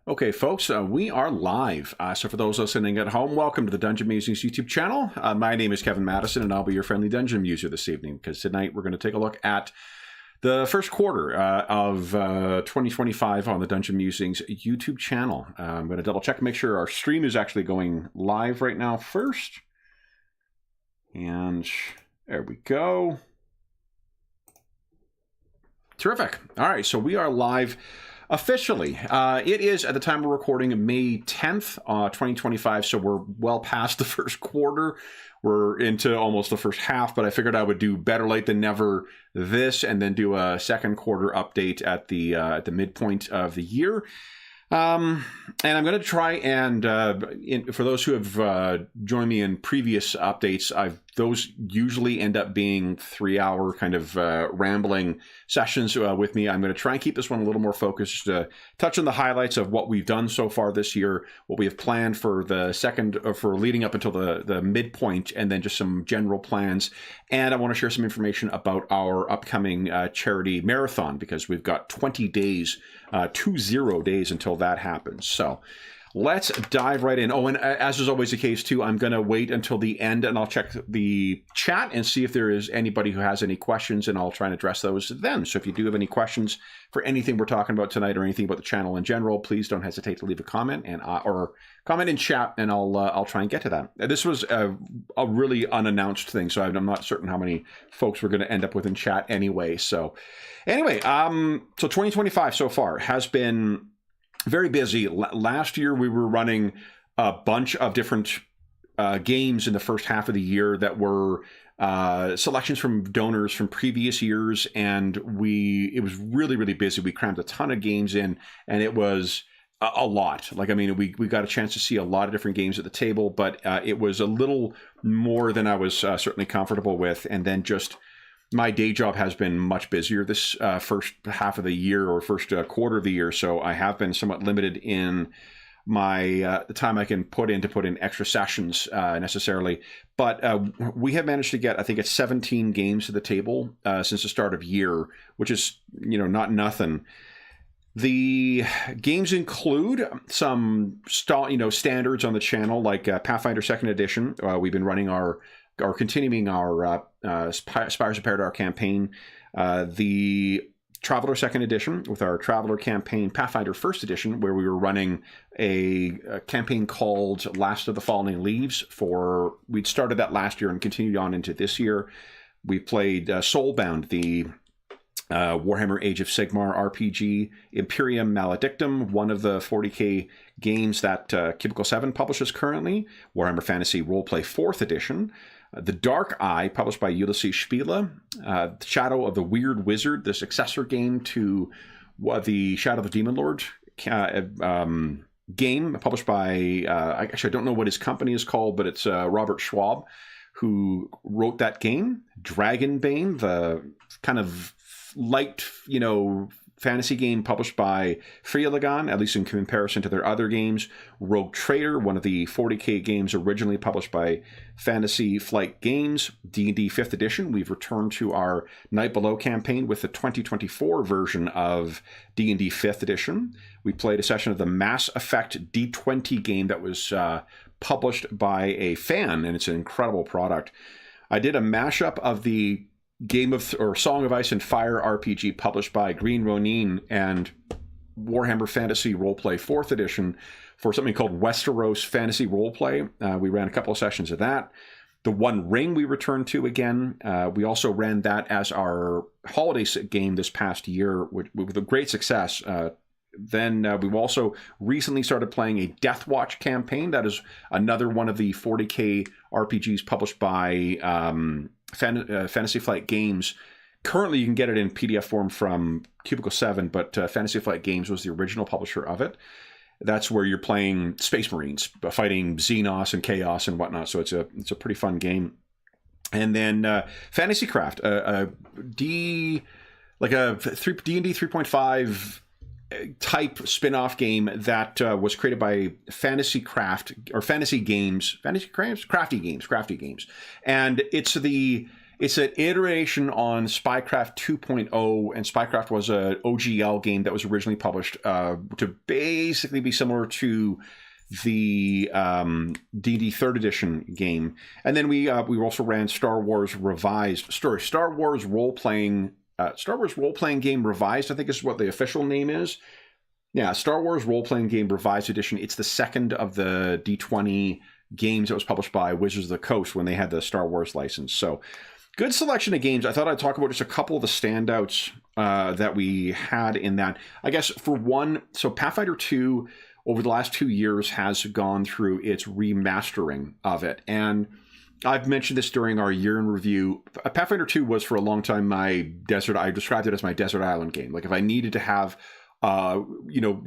Okay, folks, we are live. So for those listening at home, welcome to the Dungeon Musings YouTube channel. My name is Kevin Madison, and I'll be your friendly dungeon user this evening, because tonight we're going to take a look at the first quarter of 2025 on the Dungeon Musings YouTube channel. I'm going to double check and make sure our stream is actually going live right now first. And there we go. Terrific. All right, so we are live officially. It is, at the time we're recording, May 10th, 2025, so we're well past the first quarter. We're into almost the first half, but I figured I would do better late than never this, and then do a second quarter update at the midpoint of the year. And I'm going to try and, for those who have joined me in previous updates, those usually end up being 3-hour kind of rambling sessions with me. I'm going to try and keep this one a little more focused, touch on the highlights of what we've done so far this year, what we have planned for the for leading up until the midpoint, and then just some general plans. And I want to share some information about our upcoming charity marathon, because we've got 20 days, 20 days until that happens. So let's dive right in. Oh, and as is always the case, too, I'm going to wait until the end, and I'll check the chat and see if there is anybody who has any questions, and I'll try and address those then. So if you do have any questions for anything we're talking about tonight, or anything about the channel in general, please don't hesitate to leave a comment or comment in chat, and I'll try and get to that. This was a really unannounced thing, so I'm not certain how many folks we're going to end up with in chat anyway. So anyway, so 2025 so far has been very busy. Last year, we were running a bunch of different games in the first half of the year that were selections from donors from previous years, and it was really, really busy. We crammed a ton of games in, and it was a lot. Like, I mean, we got a chance to see a lot of different games at the table, but it was a little more than I was certainly comfortable with. And then just my day job has been much busier this first half of the year, or first quarter of the year, so I have been somewhat limited in my the time I can put in extra sessions necessarily. But we have managed to get, I think it's 17 games to the table since the start of year, which is, not nothing. The games include some standards on the channel, like Pathfinder 2nd Edition. We've been running continuing our Spires of Paradar campaign, the Traveler 2nd Edition with our Traveler campaign, Pathfinder 1st Edition, where we were running a campaign called Last of the Falling Leaves. We'd started that last year and continued on into this year. We played Soulbound, the Warhammer Age of Sigmar RPG, Imperium Maledictum, one of the 40k games that Cubicle 7 publishes currently, Warhammer Fantasy Roleplay 4th Edition, The Dark Eye, published by Ulysses Spiele, Shadow of the Weird Wizard, the successor game to the Shadow of the Demon Lord game, published by, actually I don't know what his company is called, but it's Robert Schwab, who wrote that game. Dragonbane, the kind of light, fantasy game published by Freeligan, at least in comparison to their other games. Rogue Trader, one of the 40k games originally published by Fantasy Flight Games. D&D 5th Edition, we've returned to our Night Below campaign with the 2024 version of D&D 5th Edition. We played a session of the Mass Effect D20 game that was published by a fan, and it's an incredible product. I did a mashup of the Song of Ice and Fire RPG published by Green Ronin and Warhammer Fantasy Roleplay 4th Edition for something called Westeros Fantasy Roleplay. We ran a couple of sessions of that. The One Ring we returned to again. We also ran that as our holiday game this past year with a great success. Then we've also recently started playing a Death Watch campaign. That is another one of the 40k RPGs published by Fantasy Flight Games. Currently, you can get it in PDF form from Cubicle 7, but Fantasy Flight Games was the original publisher of it. That's where you're playing Space Marines, fighting Xenos and Chaos and whatnot, so it's a pretty fun game. And then Fantasy Craft, D&D 3.5 type spin-off game that was created by Fantasy Craft, or Fantasy Games, Crafty Games. And it's It's an iteration on Spycraft 2.0, and Spycraft was a OGL game that was originally published to basically be similar to the D&D 3rd edition game. And then we also ran Star Wars Revised story, Star Wars role playing game revised, I think is what the official name is. Yeah, Star Wars role playing game revised edition. It's the second of the D20 games that was published by Wizards of the Coast when they had the Star Wars license. So good selection of games. I thought I'd talk about just a couple of the standouts that we had in that. I guess for one, so Pathfinder 2 over the last 2 years has gone through its remastering of it. And I've mentioned this during our year in review. Pathfinder 2 was for a long time I described it as my desert island game. Like if I needed to have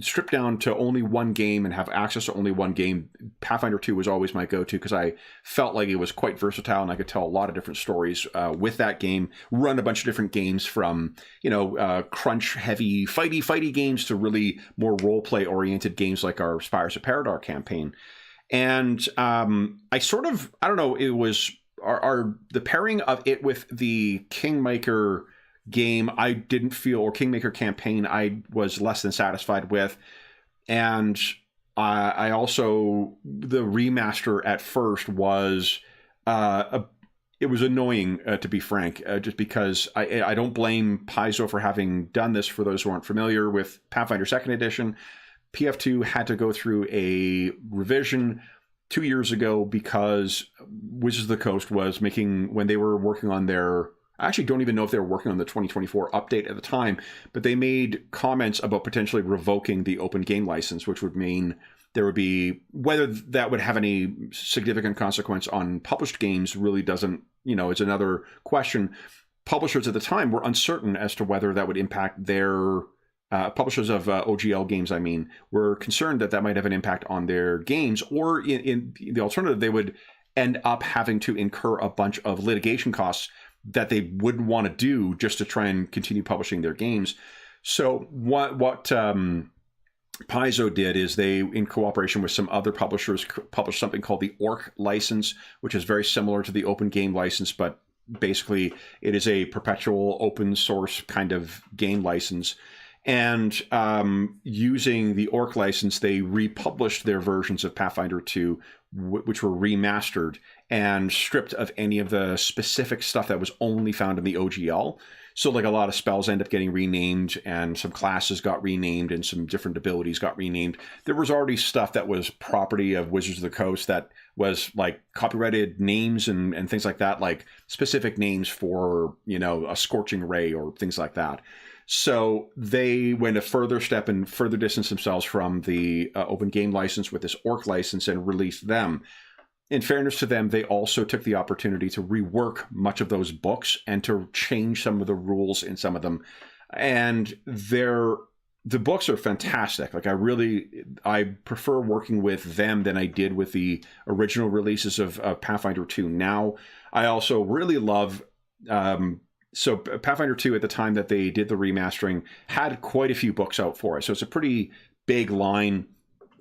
stripped down to only one game and have access to only one game, Pathfinder 2 was always my go-to because I felt like it was quite versatile and I could tell a lot of different stories with that game, run a bunch of different games from, crunch-heavy, fighty games to really more role-play-oriented games like our Spires of Paradar campaign. And it was the pairing of it with the Kingmaker game I didn't feel, or Kingmaker campaign I was less than satisfied with. And I also, the remaster at first was it was annoying, to be frank, just because I don't blame Paizo for having done this. For those who aren't familiar with Pathfinder 2nd edition, PF2 had to go through a revision 2 years ago because Wizards of the Coast was making, when they were working on their, I actually don't even know if they were working on the 2024 update at the time, but they made comments about potentially revoking the open game license, which would mean there would be, whether that would have any significant consequence on published games really doesn't, it's another question. Publishers at the time were uncertain as to whether that would impact their, publishers of OGL games, were concerned that might have an impact on their games, or in the alternative, they would end up having to incur a bunch of litigation costs that they wouldn't want to do just to try and continue publishing their games. So what Paizo did is they, in cooperation with some other publishers, published something called the Orc license, which is very similar to the open game license, but basically it is a perpetual open source kind of game license. And using the Orc license, they republished their versions of Pathfinder 2, which were remastered and stripped of any of the specific stuff that was only found in the OGL. So like a lot of spells end up getting renamed, and some classes got renamed, and some different abilities got renamed. There was already stuff that was property of Wizards of the Coast that was like copyrighted names and things like that, like specific names for, a scorching ray or things like that. So they went a further step and further distanced themselves from the open game license with this Orc license and released them. In fairness to them, they also took the opportunity to rework much of those books and to change some of the rules in some of them. And the books are fantastic. Like I prefer working with them than I did with the original releases of Pathfinder 2. Now, I also really love... So Pathfinder 2, at the time that they did the remastering, had quite a few books out for it. So it's a pretty big line.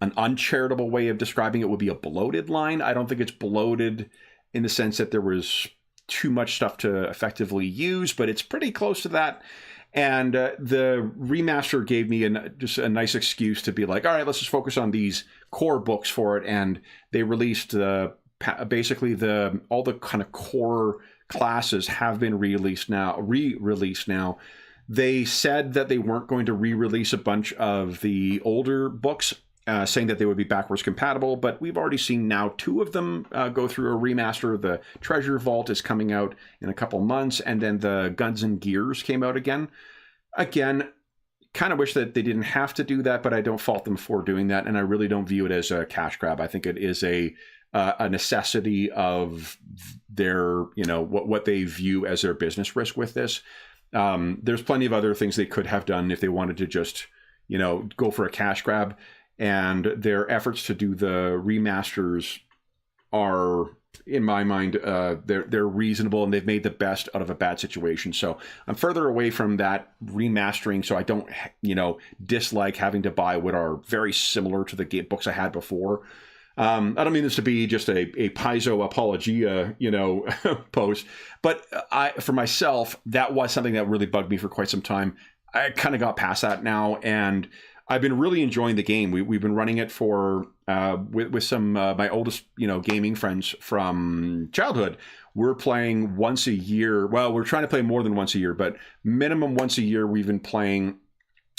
An uncharitable way of describing it would be a bloated line. I don't think it's bloated in the sense that there was too much stuff to effectively use, but it's pretty close to that. And the remaster gave me just a nice excuse to be like, all right, let's just focus on these core books for it. And they released basically all the kind of core classes have been re-released now. They said that they weren't going to re-release a bunch of the older books, saying that they would be backwards compatible, but we've already seen now 2 of them go through a remaster. The Treasure Vault is coming out in a couple months, and then the Guns and Gears came out again. Again, kind of wish that they didn't have to do that, but I don't fault them for doing that, and I really don't view it as a cash grab. I think it is a necessity of their, what they view as their business risk with this. There's plenty of other things they could have done if they wanted to just, go for a cash grab. And their efforts to do the remasters are, in my mind, they're reasonable, and they've made the best out of a bad situation. So I'm further away from that remastering, so I don't, dislike having to buy what are very similar to the books I had before. I don't mean this to be just a Paizo apologia, post, but for myself, that was something that really bugged me for quite some time. I kind of got past that now, and I've been really enjoying the game. We've been running it for with some my oldest gaming friends from childhood. We're playing once a year. Well, we're trying to play more than once a year, but minimum once a year. We've been playing.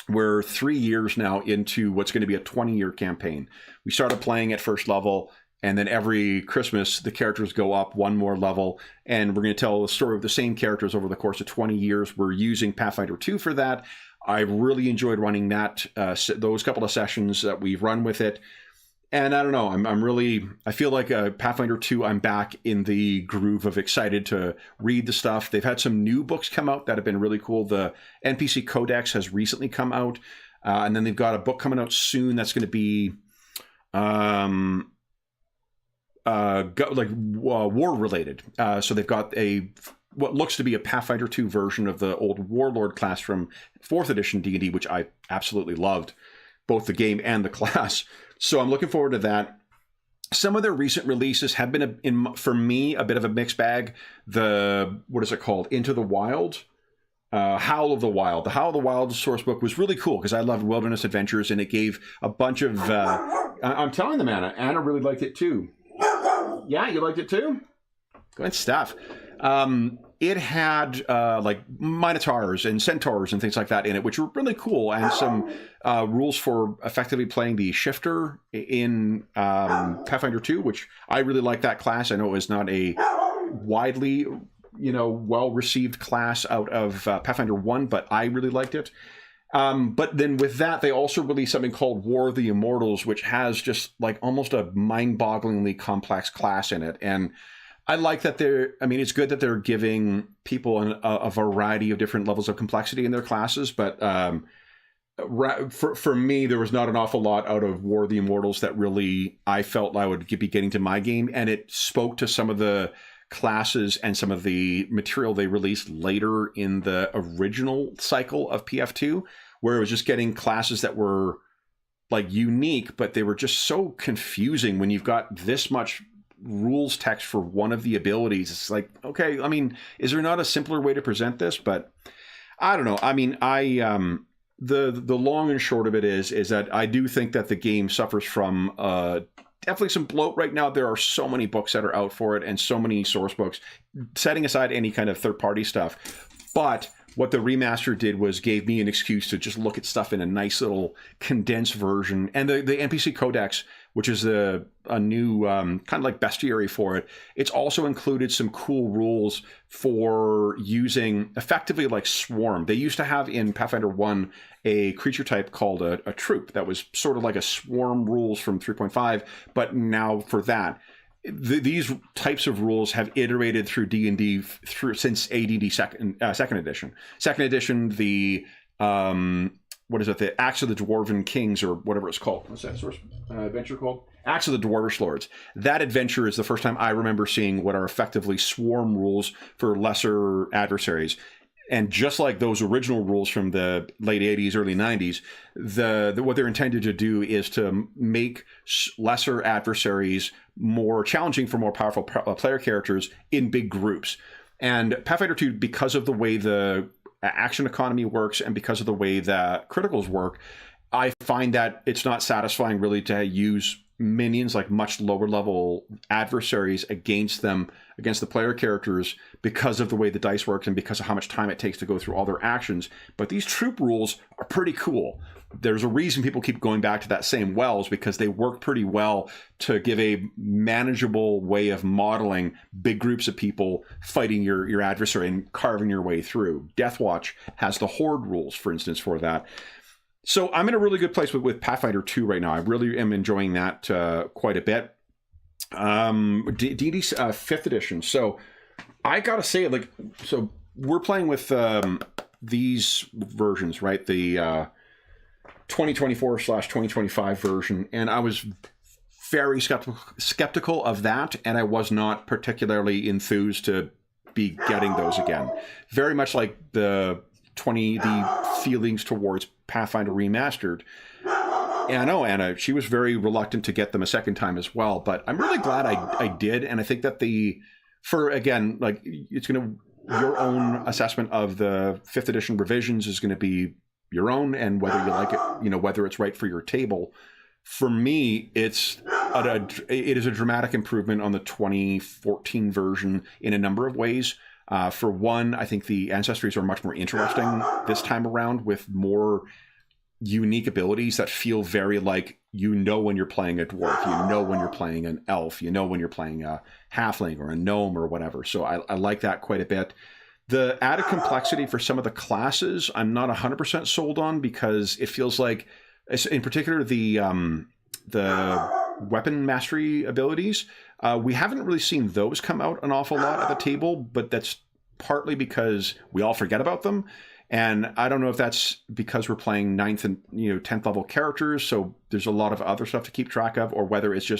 We're 3 years now into what's going to be a 20-year campaign. We started playing at first level, and then every Christmas, the characters go up one more level, and we're going to tell the story of the same characters over the course of 20 years. We're using Pathfinder 2 for that. I really enjoyed running that, those couple of sessions that we've run with it. And I don't know, I feel like Pathfinder 2, I'm back in the groove of excited to read the stuff. They've had some new books come out that have been really cool. The NPC Codex has recently come out. And then they've got a book coming out soon that's going to be war related. So they've got what looks to be a Pathfinder 2 version of the old Warlord class from 4th edition D&D, which I absolutely loved, both the game and the class. So I'm looking forward to that. Some of their recent releases have been, for me, a bit of a mixed bag. What is it called? Into the Wild? Howl of the Wild. The Howl of the Wild source book was really cool because I loved Wilderness Adventures, and it gave a bunch of... I'm telling them, Anna. Anna really liked it too. Yeah, you liked it too? Good stuff. It had like Minotaurs and Centaurs and things like that in it, which were really cool, and some rules for effectively playing the Shifter in Pathfinder 2, which I really like that class. I know it was not a widely, well-received class out of Pathfinder 1, but I really liked it. But then with that, they also released something called War of the Immortals, which has just like almost a mind-bogglingly complex class in it. And I like that it's good that they're giving people a variety of different levels of complexity in their classes. But for me, there was not an awful lot out of War of the Immortals that really I felt I would be getting to my game. And it spoke to some of the classes and some of the material they released later in the original cycle of PF2, where it was just getting classes that were like unique, but they were just so confusing when you've got this much rules text for one of the abilities. It's like, okay, is there not a simpler way to present this? But I don't know. The long and short of it is that I do think that the game suffers from definitely some bloat right now. There are so many books that are out for it and so many source books, setting aside any kind of third-party stuff. But what the remaster did was gave me an excuse to just look at stuff in a nice little condensed version. And the NPC Codex, which is a new kind of like bestiary for it, it's also included some cool rules for using effectively like Swarm. They used to have in Pathfinder 1 a creature type called a troop that was sort of like a Swarm rules from 3.5, but now for that, these types of rules have iterated through D&D since AD&D second edition. Second edition, the the Axe of the Dwarven Kings, or whatever it's called. What's that source adventure called? Axe of the Dwarvish Lords. That adventure is the first time I remember seeing what are effectively Swarm rules for lesser adversaries. And just like those original rules from the late 80s, early 90s, what they're intended to do is to make lesser adversaries more challenging for more powerful player characters in big groups. And Pathfinder 2, because of the way the action economy works and because of the way that criticals work, I find that it's not satisfying really to use minions, like much lower level adversaries, against the player characters because of the way the dice works and because of how much time it takes to go through all their actions. But these troop rules are pretty cool. There's a reason people keep going back to that same wells, because they work pretty well to give a manageable way of modeling big groups of people fighting your adversary and carving your way through. Deathwatch has the Horde rules, for instance, for that. So I'm in a really good place with Pathfinder 2 right now. I really am enjoying that quite a bit. D&D's 5th edition. So I gotta say, so we're playing with these versions, right? The 2024/2025 version, and I was very skeptical of that, and I was not particularly enthused to be getting those again. Very much like the feelings towards Pathfinder Remastered. Yeah, I know Anna. She was very reluctant to get them a second time as well, but I'm really glad I did, and I think that again, like it's going to your own assessment of the 5th edition revisions is going to be your own, and whether you like it, whether it's right for your table. For me, it is a dramatic improvement on the 2014 version in a number of ways. For one, I think the ancestries are much more interesting this time around, with more unique abilities that feel very like when you're playing a dwarf, when you're playing an elf, when you're playing a halfling or a gnome or whatever. So I like that quite a bit. The added complexity for some of the classes, I'm not 100% sold on, because it feels like, in particular, the weapon mastery abilities, we haven't really seen those come out an awful lot at the table, but that's partly because we all forget about them. And I don't know if that's because we're playing 9th and 10th level characters, so there's a lot of other stuff to keep track of, or whether it's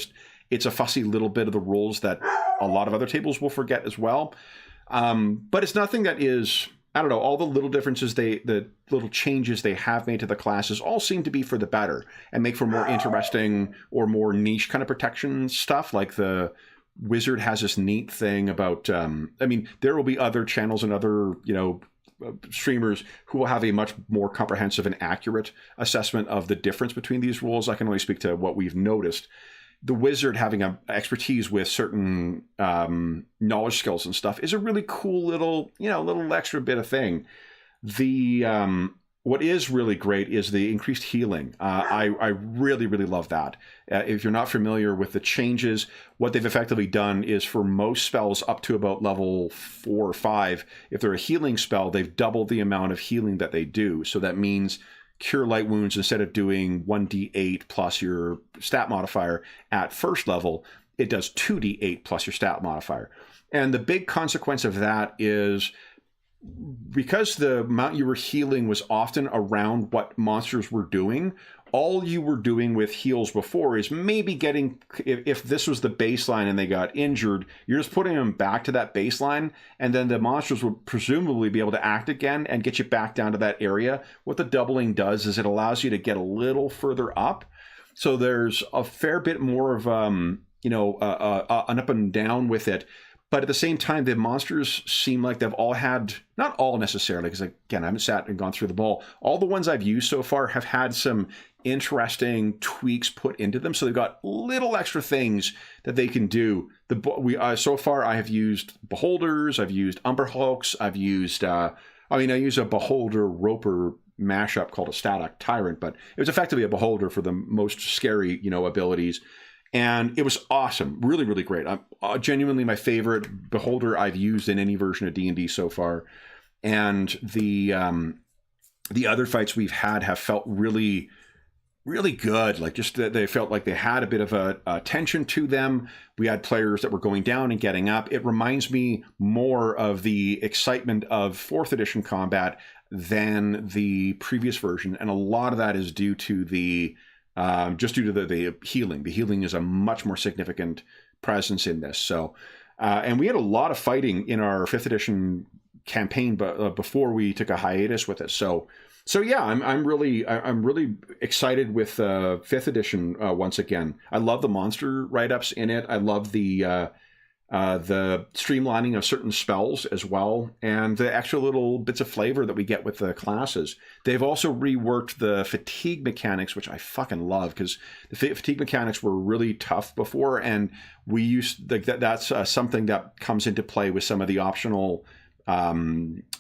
a fussy little bit of the rules that a lot of other tables will forget as well. But it's nothing that is, I don't know, all the little differences, the little changes they have made to the classes all seem to be for the better and make for more interesting or more niche kind of protection stuff. Like the wizard has this neat thing about, there will be other channels and other, streamers who will have a much more comprehensive and accurate assessment of the difference between these rules. I can only speak to what we've noticed. The wizard having an expertise with certain knowledge skills and stuff is a really cool little extra bit of thing. What is really great is the increased healing. I really, really love that. If you're not familiar with the changes, what they've effectively done is for most spells up to about level 4 or 5, if they're a healing spell, they've doubled the amount of healing that they do. So that means Cure Light Wounds, instead of doing 1d8 plus your stat modifier at first level, it does 2d8 plus your stat modifier. And the big consequence of that is, because the amount you were healing was often around what monsters were doing, all you were doing with heals before is maybe getting, if this was the baseline and they got injured, you're just putting them back to that baseline, and then the monsters would presumably be able to act again and get you back down to that area. What the doubling does is it allows you to get a little further up. So there's a fair bit more of, an up and down with it. But at the same time, the monsters seem like they've all had, not all necessarily, because again, I haven't sat and gone through them all. All the ones I've used so far have had some interesting tweaks put into them. So they've got little extra things that they can do. So far, I have used beholders, I've used umberhulks, I've used, I use a beholder roper mashup called a static tyrant, but it was effectively a beholder for the most scary, abilities. And it was awesome. Really, really great. Genuinely my favorite beholder I've used in any version of D&D so far. And the other fights we've had have felt really, really good. Like, just that they felt like they had a bit of a tension to them. We had players that were going down and getting up. It reminds me more of the excitement of 4th edition combat than the previous version. And a lot of that is due to the healing. The healing is a much more significant presence in this. So, and we had a lot of fighting in our 5th edition campaign, but before we took a hiatus with it. So yeah, I'm really excited with 5th edition once again. I love the monster write-ups in it. I love the streamlining of certain spells as well, and the extra little bits of flavor that we get with the classes. They've also reworked the fatigue mechanics, which I fucking love, because the fatigue mechanics were really tough before, and we used that's something that comes into play with some of the optional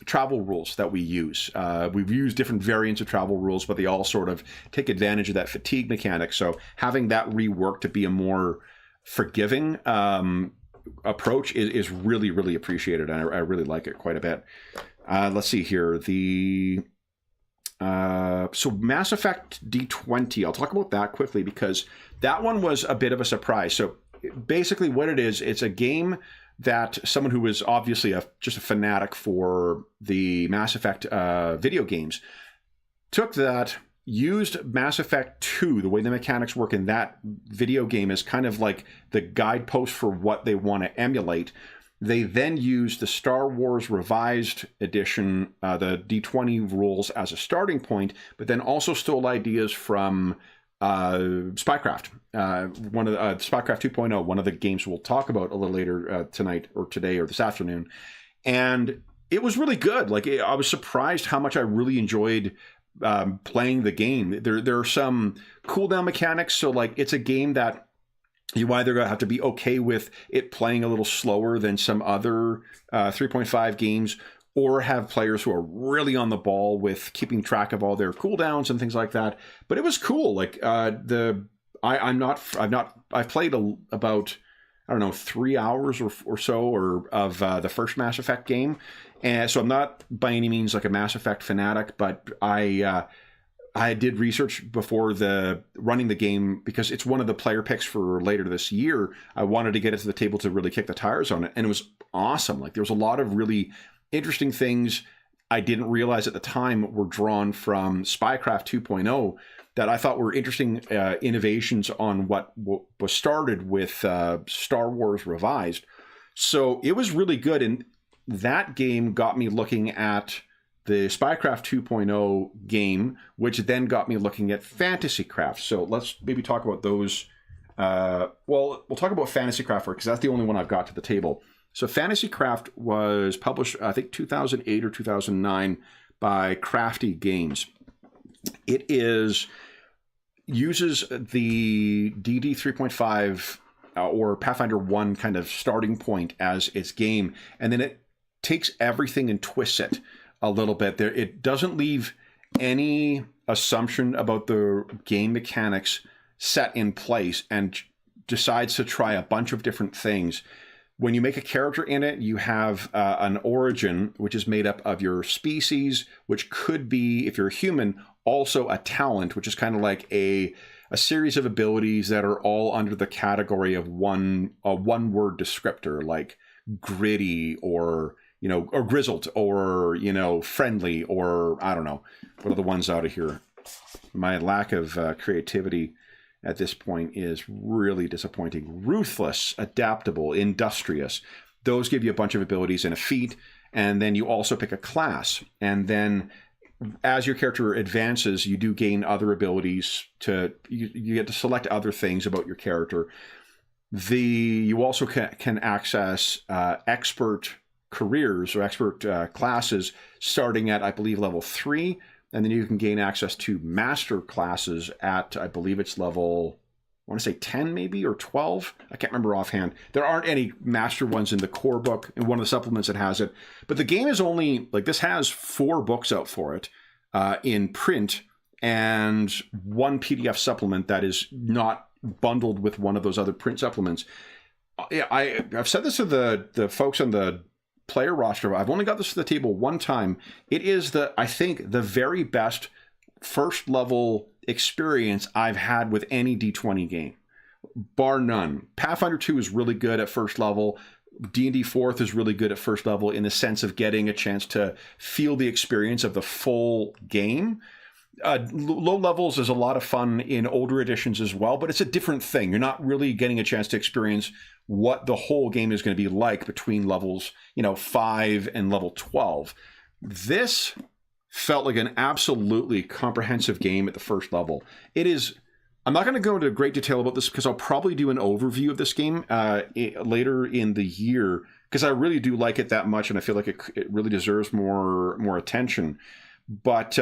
travel rules that we use. We've used different variants of travel rules, but they all sort of take advantage of that fatigue mechanic. So having that reworked to be a more forgiving approach is really, really appreciated, and I really like it quite a bit. Let's see here. So Mass Effect D20, I'll talk about that quickly, because that one was a bit of a surprise. So basically what it is, it's a game that someone who was obviously just a fanatic for the Mass Effect video games took that, used Mass Effect 2, the way the mechanics work in that video game is kind of like the guidepost for what they want to emulate. They then used the Star Wars Revised Edition, the D20 rules, as a starting point, but then also stole ideas from Spycraft, one of the Spycraft 2.0, one of the games we'll talk about a little later tonight or today or this afternoon. And it was really good. Like, I was surprised how much I really enjoyed playing the game. There are some cooldown mechanics. So like, it's a game that you either have to be okay with it playing a little slower than some other 3.5 games, or have players who are really on the ball with keeping track of all their cooldowns and things like that. But it was cool. Like I've played about, I don't know, 3 hours or so of the first Mass Effect game. And so I'm not by any means like a Mass Effect fanatic, but I did research before running the game because it's one of the player picks for later this year. I wanted to get it to the table to really kick the tires on it. And it was awesome. Like, there was a lot of really interesting things I didn't realize at the time were drawn from Spycraft 2.0 that I thought were interesting innovations on what was started with Star Wars Revised. So it was really good. And that game got me looking at the Spycraft 2.0 game, which then got me looking at Fantasycraft. So let's maybe talk about those. We'll talk about Fantasycraft first, because that's the only one I've got to the table. So Fantasycraft was published, I think, 2008 or 2009 by Crafty Games. It uses the DD 3.5 or Pathfinder 1 kind of starting point as its game, and then it takes everything and twists it a little bit. It doesn't leave any assumption about the game mechanics set in place and decides to try a bunch of different things. When you make a character in it, you have an origin, which is made up of your species, which could be, if you're a human, also a talent, which is kind of like a series of abilities that are all under the category of one word descriptor, like gritty or grizzled or, friendly, or I don't know. What are the ones out of here? My lack of creativity at this point is really disappointing. Ruthless, adaptable, industrious. Those give you a bunch of abilities and a feat. And then you also pick a class. And then as your character advances, you do gain other abilities you get to select other things about your character. You also can access expert careers or expert classes starting at, I believe, level 3. And then you can gain access to master classes at, I believe it's level, I want to say 10 maybe, or 12. I can't remember offhand. There aren't any master ones in the core book, in one of the supplements that has it. But the game is only, this has 4 books out for it in print and 1 PDF supplement that is not bundled with one of those other print supplements. I've said this to the folks on the player roster. I've only got this to the table one time. It is I think the very best first level experience I've had with any D20 game, bar none. Pathfinder 2 is really good at first level. D&D 4th is really good at first level in the sense of getting a chance to feel the experience of the full game. Low levels is a lot of fun in older editions as well, but it's a different thing. You're not really getting a chance to experience what the whole game is going to be like between levels 5 and level 12. This felt like an absolutely comprehensive game at the first level. It is. I'm not going to go into great detail about this because I'll probably do an overview of this game later in the year, because I really do like it that much and I feel like it really deserves more attention. But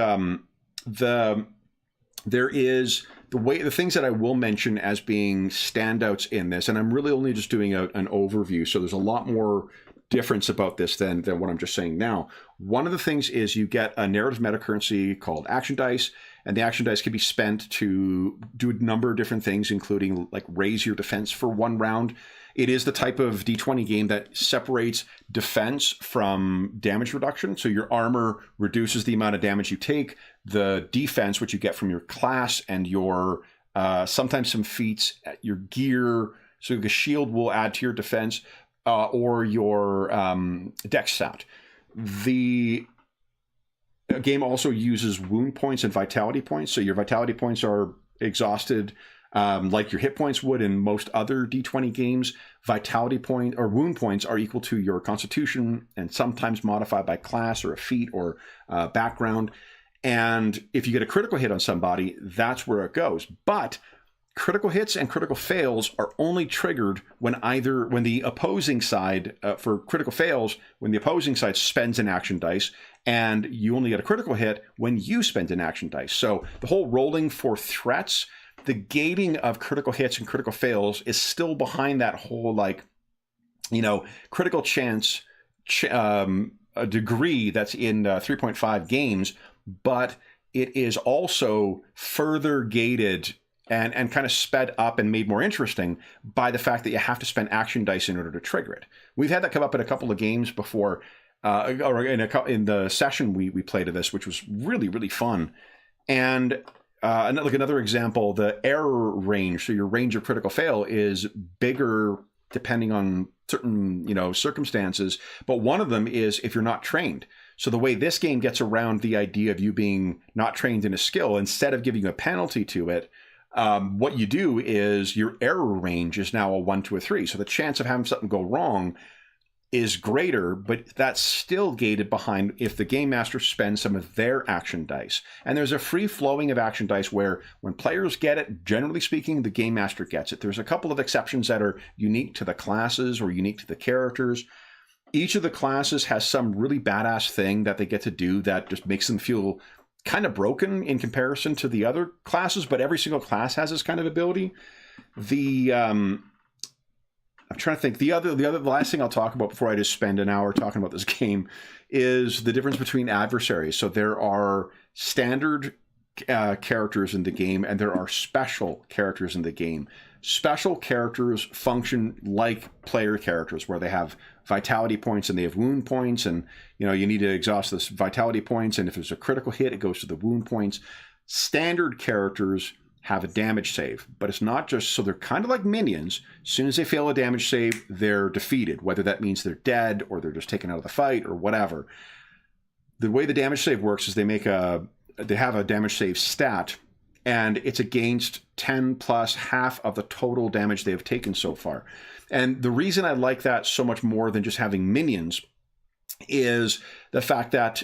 there is the things that I will mention as being standouts in this, and I'm really only just doing an overview, so there's a lot more difference about this than what I'm just saying now. One of the things is you get a narrative metacurrency called action dice, and the action dice can be spent to do a number of different things, including like raise your defense for 1 round. It is the type of D20 game that separates defense from damage reduction. So your armor reduces the amount of damage you take. The defense, which you get from your class and your sometimes some feats, your gear. So the shield will add to your defense or your dex stat. The game also uses wound points and vitality points. So your vitality points are exhausted like your hit points would in most other D20 games. Vitality point or wound points are equal to your constitution and sometimes modified by class or a feat or background. And if you get a critical hit on somebody, that's where it goes. But critical hits and critical fails are only triggered when the opposing side, for critical fails, when the opposing side spends an action dice, and you only get a critical hit when you spend an action dice. So the whole rolling for threats, the gating of critical hits and critical fails is still behind that whole, critical chance a degree that's in 3.5 games, but it is also further gated and kind of sped up and made more interesting by the fact that you have to spend action dice in order to trigger it. We've had that come up in a couple of games before, or in the session we played of this, which was really, really fun. And another example, the error range, so your range of critical fail is bigger depending on certain, circumstances, but one of them is if you're not trained. So the way this game gets around the idea of you being not trained in a skill, instead of giving you a penalty to it, what you do is your error range is now a 1 to a 3. So the chance of having something go wrong is greater, but that's still gated behind if the game master spends some of their action dice. And there's a free flowing of action dice where when players get it, generally speaking, the game master gets it. There's a couple of exceptions that are unique to the classes or unique to the characters. Each of the classes has some really badass thing that they get to do that just makes them feel kind of broken in comparison to the other classes, but every single class has this kind of ability. I'm trying to think. The last thing I'll talk about before I just spend an hour talking about this game is the difference between adversaries. So there are standard characters in the game, and there are special characters in the game. Special characters function like player characters, where they have vitality points and they have wound points, and you need to exhaust those vitality points, and if there's a critical hit, it goes to the wound points. Standard characters have a damage save, but it's not just, so they're kind of like minions. As soon as they fail a damage save, they're defeated, whether that means they're dead or they're just taken out of the fight or whatever. The way the damage save works is they have a damage save stat, and it's against 10 plus half of the total damage they have taken so far. And the reason I like that so much more than just having minions is the fact that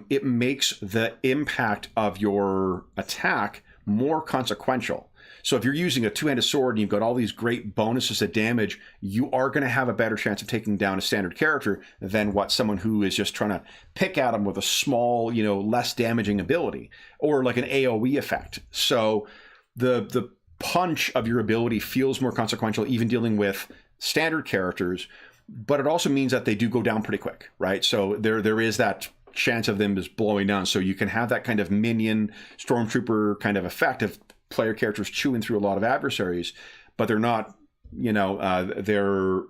it makes the impact of your attack more consequential. So if you're using a two-handed sword and you've got all these great bonuses to damage, you are going to have a better chance of taking down a standard character than what someone who is just trying to pick at them with a small, less damaging ability, or like an AoE effect. So the punch of your ability feels more consequential even dealing with standard characters, but it also means that they do go down pretty quick, right? So there is that chance of them just blowing down. So you can have that kind of minion stormtrooper kind of effect of player characters chewing through a lot of adversaries, but they're not, there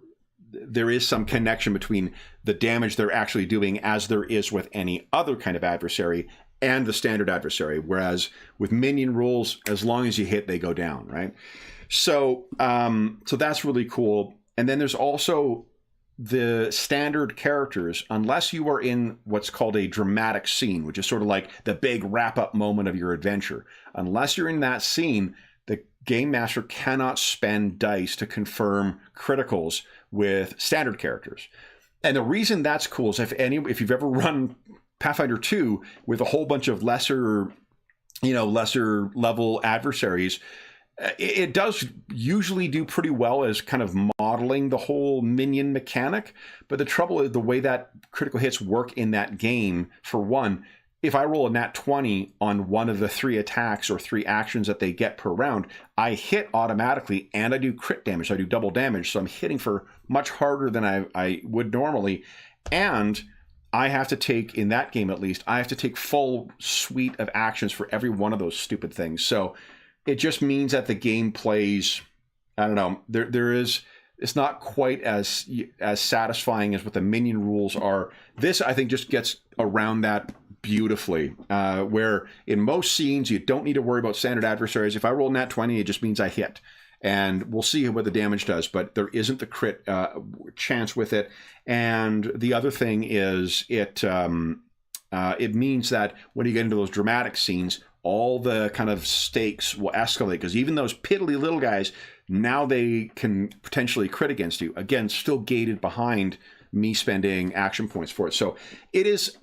is some connection between the damage they're actually doing, as there is with any other kind of adversary, and the standard adversary. Whereas with minion rules, as long as you hit, they go down, right? So that's really cool. And then there's also the standard characters, unless you are in what's called a dramatic scene, which is sort of like the big wrap-up moment of your adventure. Unless you're in that scene, the game master cannot spend dice to confirm criticals with standard characters. And the reason that's cool is if you've ever run Pathfinder 2 with a whole bunch of lesser level adversaries, it does usually do pretty well as kind of modeling the whole minion mechanic. But the trouble is the way that critical hits work in that game, for one, if I roll a nat 20 on one of the 3 attacks or 3 actions that they get per round, I hit automatically and I do crit damage. I do double damage. So I'm hitting for much harder than I would normally. And I have to take, in that game at least, I have to take full suite of actions for every one of those stupid things. So it just means that the game plays, I don't know, it's not quite as satisfying as what the minion rules are. This, I think, just gets around that beautifully, where in most scenes, you don't need to worry about standard adversaries. If I roll nat 20, it just means I hit. And we'll see what the damage does, but there isn't the crit chance with it. And the other thing is it means that when you get into those dramatic scenes, all the kind of stakes will escalate, because even those piddly little guys, now they can potentially crit against you. Again, still gated behind me spending action points for it. So it is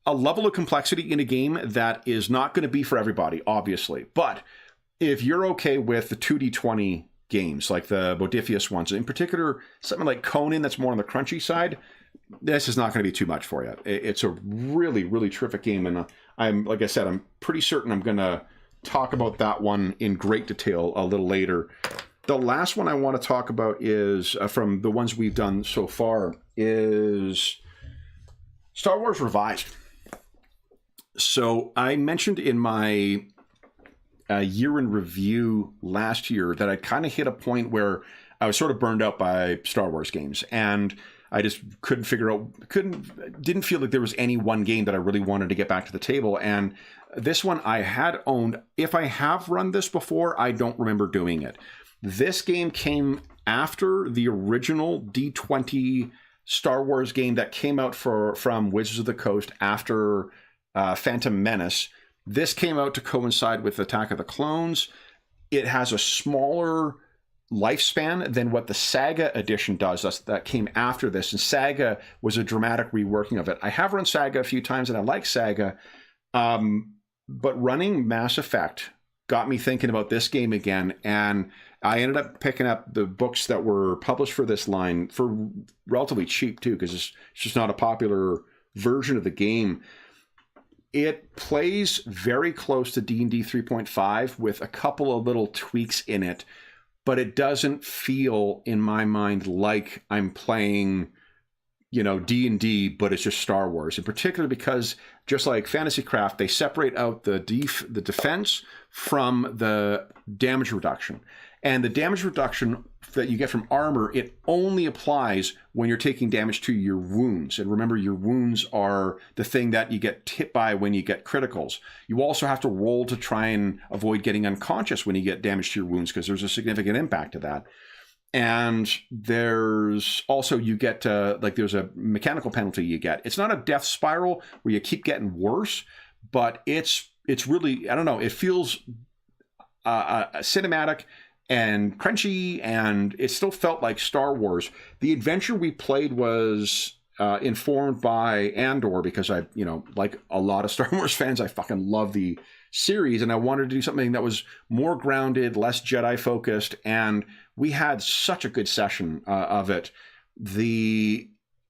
a level of complexity in a game that is not going to be for everybody, obviously. But if you're okay with the 2D20 games, like the Modiphius ones, in particular, something like Conan that's more on the crunchy side, this is not going to be too much for you. It's a really, really terrific game. And like I said, I'm pretty certain I'm going to talk about that one in great detail a little later. The last one I want to talk about is, from the ones we've done so far, is Star Wars Revised. So I mentioned in my year in review last year that I kind of hit a point where I was sort of burned out by Star Wars games, and I just didn't feel like there was any one game that I really wanted to get back to the table. And this one I had owned. If I have run this before, I don't remember doing it. This game came after the original D20 Star Wars game that came out from Wizards of the Coast after Phantom Menace. This came out to coincide with Attack of the Clones. It has a smaller lifespan than what the Saga edition does. That came after this, and Saga was a dramatic reworking of it. I have run Saga a few times, and I like Saga, but running Mass Effect got me thinking about this game again, and I ended up picking up the books that were published for this line for relatively cheap, too, because it's just not a popular version of the game. It plays very close to D&D 3.5 with a couple of little tweaks in it, but it doesn't feel, in my mind, like I'm playing, D&D, but it's just Star Wars. In particular, because just like Fantasy Craft, they separate out the defense from the damage reduction. And the damage reduction that you get from armor, it only applies when you're taking damage to your wounds. And remember, your wounds are the thing that you get hit by when you get criticals. You also have to roll to try and avoid getting unconscious when you get damage to your wounds, because there's a significant impact to that. And there's also, you get there's a mechanical penalty you get. It's not a death spiral where you keep getting worse, but it's really, I don't know, it feels cinematic and crunchy, and it still felt like Star Wars. The adventure we played was informed by Andor, because I, like a lot of Star Wars fans, I fucking love the series, and I wanted to do something that was more grounded, less Jedi focused, and we had such a good session of it.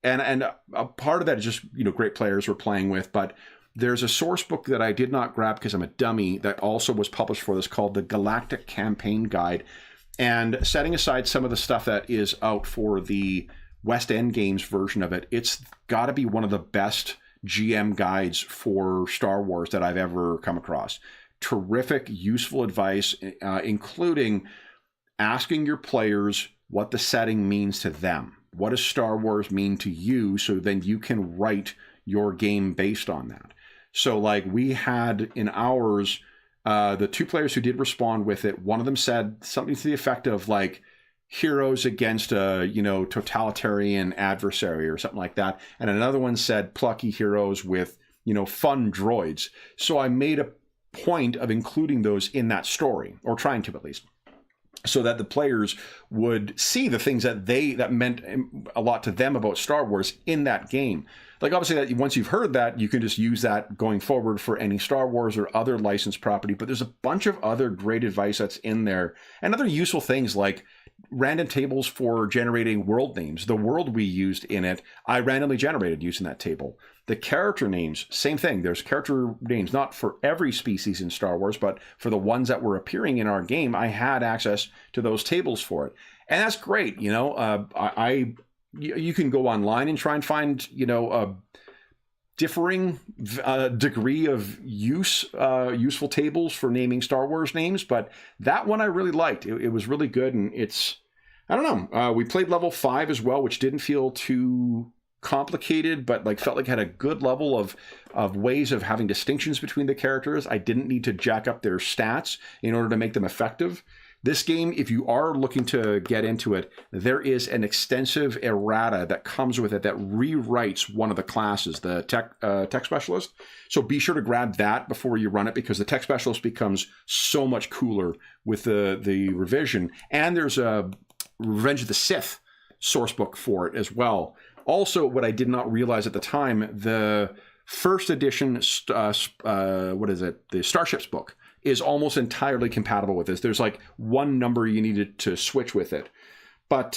And a part of that is just, great players we're playing with, but there's a source book that I did not grab because I'm a dummy that also was published for this, called the Galactic Campaign Guide. And setting aside some of the stuff that is out for the West End Games version of it, it's got to be one of the best GM guides for Star Wars that I've ever come across. Terrific, useful advice, including asking your players what the setting means to them. What does Star Wars mean to you? So then you can write your game based on that. So like we had in ours, the two players who did respond with it, one of them said something to the effect of like heroes against a, totalitarian adversary or something like that. And another one said plucky heroes with, fun droids. So I made a point of including those in that story, or trying to at least, so that the players would see the things that meant a lot to them about Star Wars in that game. Like, obviously, that once you've heard that, you can just use that going forward for any Star Wars or other licensed property. But there's a bunch of other great advice that's in there, and other useful things like random tables for generating world names. The world we used in it, I randomly generated using that table. The character names, same thing. There's character names, not for every species in Star Wars, but for the ones that were appearing in our game, I had access to those tables for it. And that's great. You can go online and try and find, a differing degree of useful tables for naming Star Wars names. But that one I really liked. It was really good. And I don't know. We played level 5 as well, which didn't feel too complicated, but felt like it had a good level of ways of having distinctions between the characters. I didn't need to jack up their stats in order to make them effective. This game, if you are looking to get into it, there is an extensive errata that comes with it that rewrites one of the classes, the tech specialist. So be sure to grab that before you run it, because the tech specialist becomes so much cooler with the revision. And there's a Revenge of the Sith source book for it as well. Also, what I did not realize at the time, the first edition, what is it? The Starships book is almost entirely compatible with this. There's like one number you needed to switch with it. But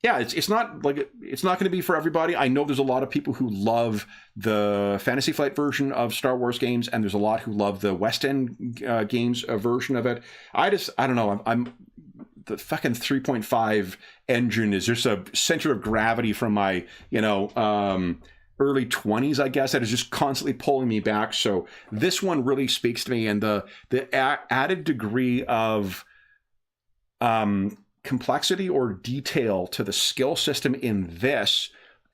yeah, it's not like it's not going to be for everybody. I know there's a lot of people who love the Fantasy Flight version of Star Wars games, and there's a lot who love the West End games version of it. I don't know. I'm the fucking 3.5 engine is just a center of gravity from my early 20s, I guess, that is just constantly pulling me back. So this one really speaks to me, and the added degree of complexity or detail to the skill system in this,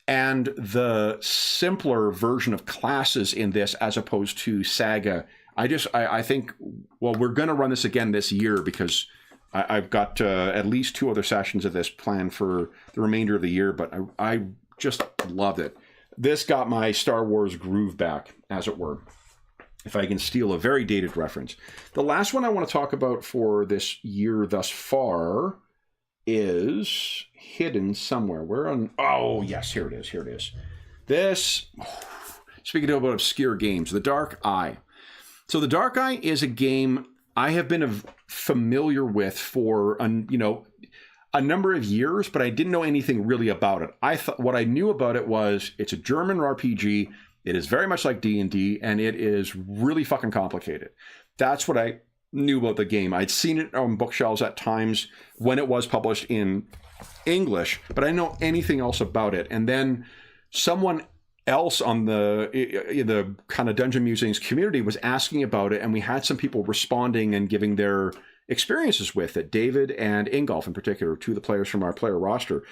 and the simpler version of classes in this as opposed to Saga. I think, well, we're going to run this again this year because I've got at least 2 other sessions of this planned for the remainder of the year, but I just loved it. This got my Star Wars groove back, as it were, if I can steal a very dated reference. The last one I want to talk about for this year thus far is hidden somewhere. Oh, yes, here it is. This, speaking about obscure games, The Dark Eye. So The Dark Eye is a game I have been familiar with for, a number of years, but I didn't know anything really about it. I thought what I knew about it was it's a German RPG. It is very much like D&D, and it is really fucking complicated. That's what I knew about the game. I'd seen it on bookshelves at times when it was published in English, but I didn't know anything else about it. And then someone else in the kind of Dungeon Musings community was asking about it, and we had some people responding and giving their experiences with it. David and Ingolf in particular, 2 of the players from our player roster.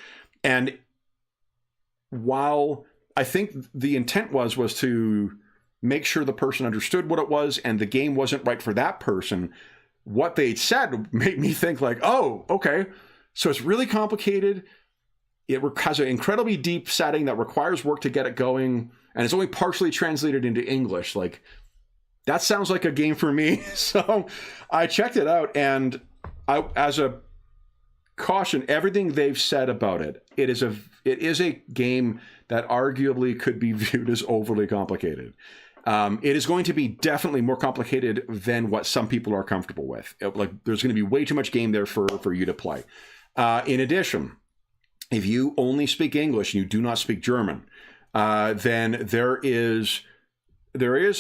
And while I think the intent was to make sure the person understood what it was and the game wasn't right for that person, what they said made me think like, oh, okay, so it's really complicated. It has an incredibly deep setting that requires work to get it going, and it's only partially translated into English. Like, that sounds like a game for me. So I checked it out, and as a caution, everything they've said about it, it is a game that arguably could be viewed as overly complicated. It is going to be definitely more complicated than what some people are comfortable with. There's going to be way too much game there for you to play. In addition, if you only speak English and you do not speak German, then there is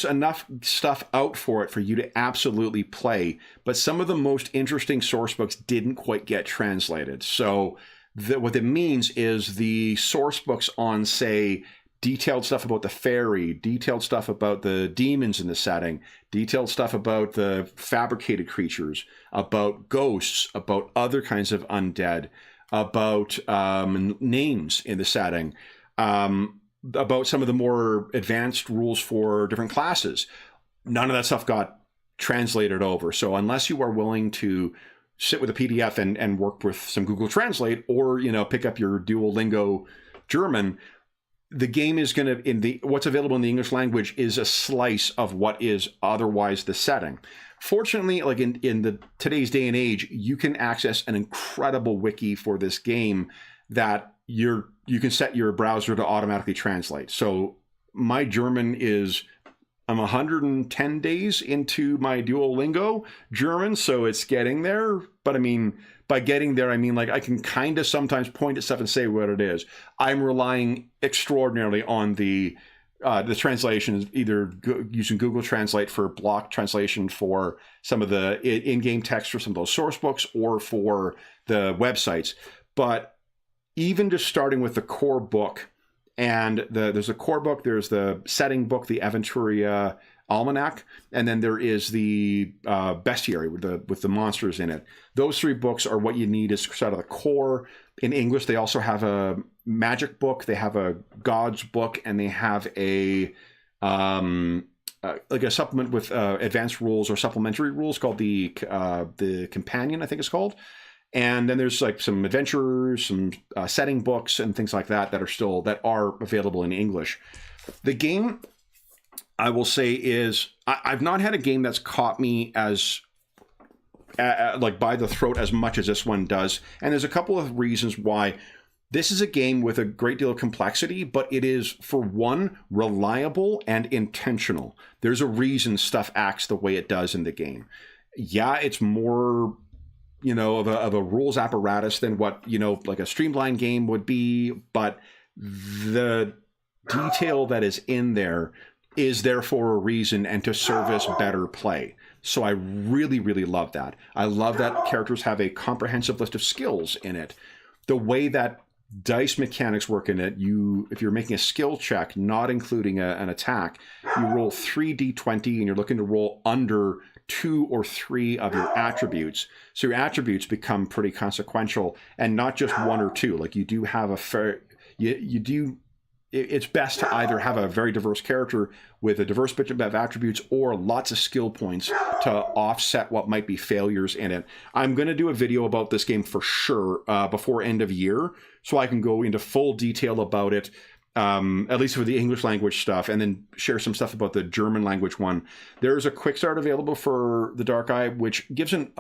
enough stuff out for it for you to absolutely play. But some of the most interesting source books didn't quite get translated. So what it means is the source books on, say, detailed stuff about the fairy, detailed stuff about the demons in the setting, detailed stuff about the fabricated creatures, about ghosts, about other kinds of undead, about names in the setting, about some of the more advanced rules for different classes. None of that stuff got translated over. So unless you are willing to sit with a PDF and work with some Google Translate, or pick up your Duolingo German, the game is going to, what's available in the English language is a slice of what is otherwise the setting. Fortunately, like in today's day and age, you can access an incredible wiki for this game that you can set your browser to automatically translate. So my German I'm 110 days into my Duolingo German, so it's getting there. But I mean, by getting there, I mean, like, I can kind of sometimes point at stuff and say what it is. I'm relying extraordinarily on the translation, either using Google Translate for block translation for some of the in-game text for some of those source books, or for the websites. But even just starting with the core book, and there's a core book, there's the setting book, the Aventuria Almanac, and then there is the Bestiary with the monsters in it. Those 3 books are what you need as sort of the core. In English, they also have a magic book, they have a gods book, and they have a like a supplement with advanced rules or supplementary rules called the Companion, I think it's called. And then there's like some adventures, some setting books and things like that that are available in English. The game, I will say, is I've not had a game that's caught me as like by the throat as much as this one does. And there's a couple of reasons why. This is a game with a great deal of complexity, but it is, for one, reliable and intentional. There's a reason stuff acts the way it does in the game. Yeah, it's more, of a rules apparatus than what, like a streamlined game would be, but the detail that is in there is there for a reason and to service better play. So I really, really love that. I love that characters have a comprehensive list of skills in it. The way that dice mechanics work in it, if you're making a skill check, not including an attack, you roll 3d20 and you're looking to roll under 2 or 3 of your attributes. So your attributes become pretty consequential, and not just 1 or 2. Like you do have it's best to either have a very diverse character with a diverse bit of attributes or lots of skill points to offset what might be failures in it. I'm going to do a video about this game for sure before end of year, so I can go into full detail about it, at least for the English language stuff, and then share some stuff about the German language one. There's a quick start available for the Dark Eye, which gives an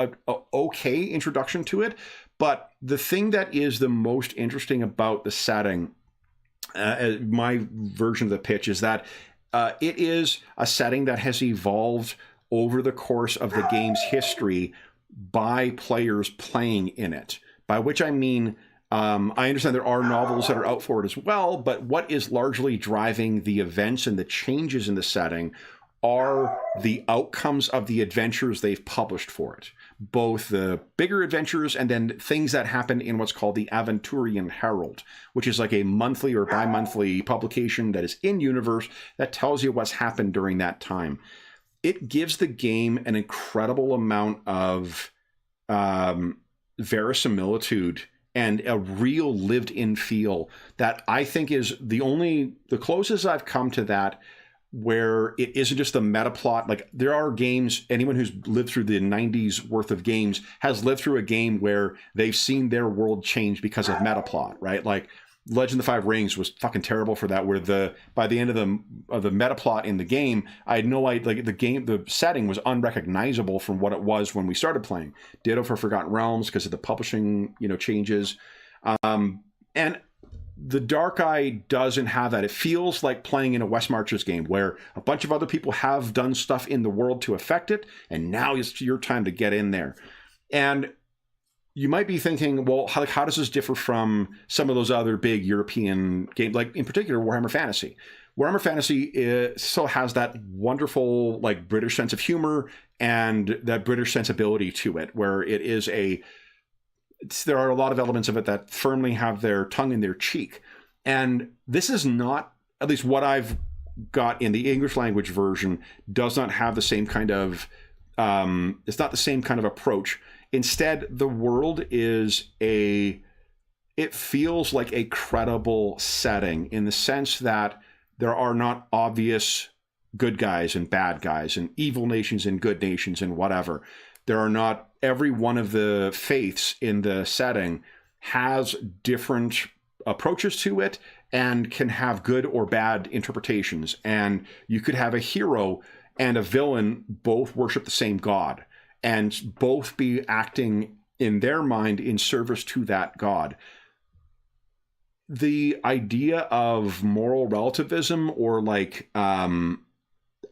okay introduction to it. But the thing that is the most interesting about the setting, my version of the pitch, is that it is a setting that has evolved over the course of the game's history by players playing in it. By which I mean, I understand there are novels that are out for it as well, but what is largely driving the events and the changes in the setting are the outcomes of the adventures they've published for it. Both the bigger adventures and then things that happen in what's called the Aventurian Herald, which is like a monthly or bi-monthly publication that is in-universe that tells you what's happened during that time. It gives the game an incredible amount of verisimilitude and a real lived-in feel that I think is the closest I've come to that, where it isn't just the meta plot. Like, there are games, anyone who's lived through the 90s worth of games has lived through a game where they've seen their world change because of meta plot, right? Like Legend of the Five Rings was fucking terrible for that, where by the end of the meta plot in the game, I had no idea, like the setting was unrecognizable from what it was when we started playing. Ditto for Forgotten Realms because of the publishing, changes. And the Dark Eye doesn't have that. It feels like playing in a West Marches game where a bunch of other people have done stuff in the world to affect it, and now it's your time to get in there. And you might be thinking, well, how does this differ from some of those other big European games, like in particular Warhammer Fantasy? Warhammer Fantasy still has that wonderful like British sense of humor and that British sensibility to it, where it is there are a lot of elements of it that firmly have their tongue in their cheek. And this is not, at least what I've got in the English language version, does not have the same kind of, it's not the same kind of approach. Instead, the world it feels like a credible setting in the sense that there are not obvious good guys and bad guys and evil nations and good nations and whatever. There are not, every one of the faiths in the setting has different approaches to it and can have good or bad interpretations. And you could have a hero and a villain both worship the same god and both be acting in their mind in service to that god. The idea of moral relativism, or like not,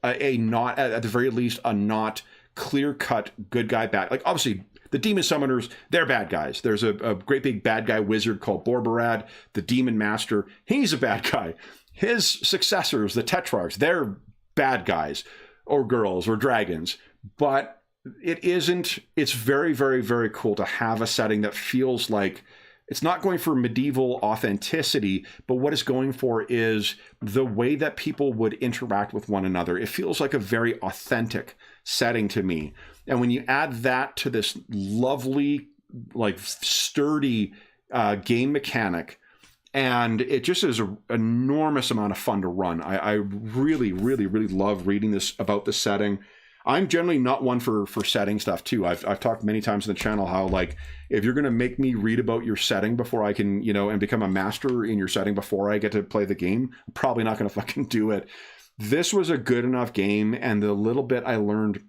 at the very least, a not clear-cut good guy, bad. Like, obviously, the demon summoners, they're bad guys. There's a great big bad guy wizard called Borbarad, the demon master. He's a bad guy. His successors, the Tetrarchs, they're bad guys or girls or dragons. But it's very, very, very cool to have a setting that feels like it's not going for medieval authenticity, but what it's going for is the way that people would interact with one another. It feels like a very authentic setting to me. And when you add that to this lovely, like sturdy game mechanic, and it just is an enormous amount of fun to run. I really, really, really love reading this about the setting. I'm generally not one for setting stuff too. I've talked many times on the channel how, like, if you're going to make me read about your setting before I can, and become a master in your setting before I get to play the game, I'm probably not going to fucking do it. This was a good enough game, and the little bit I learned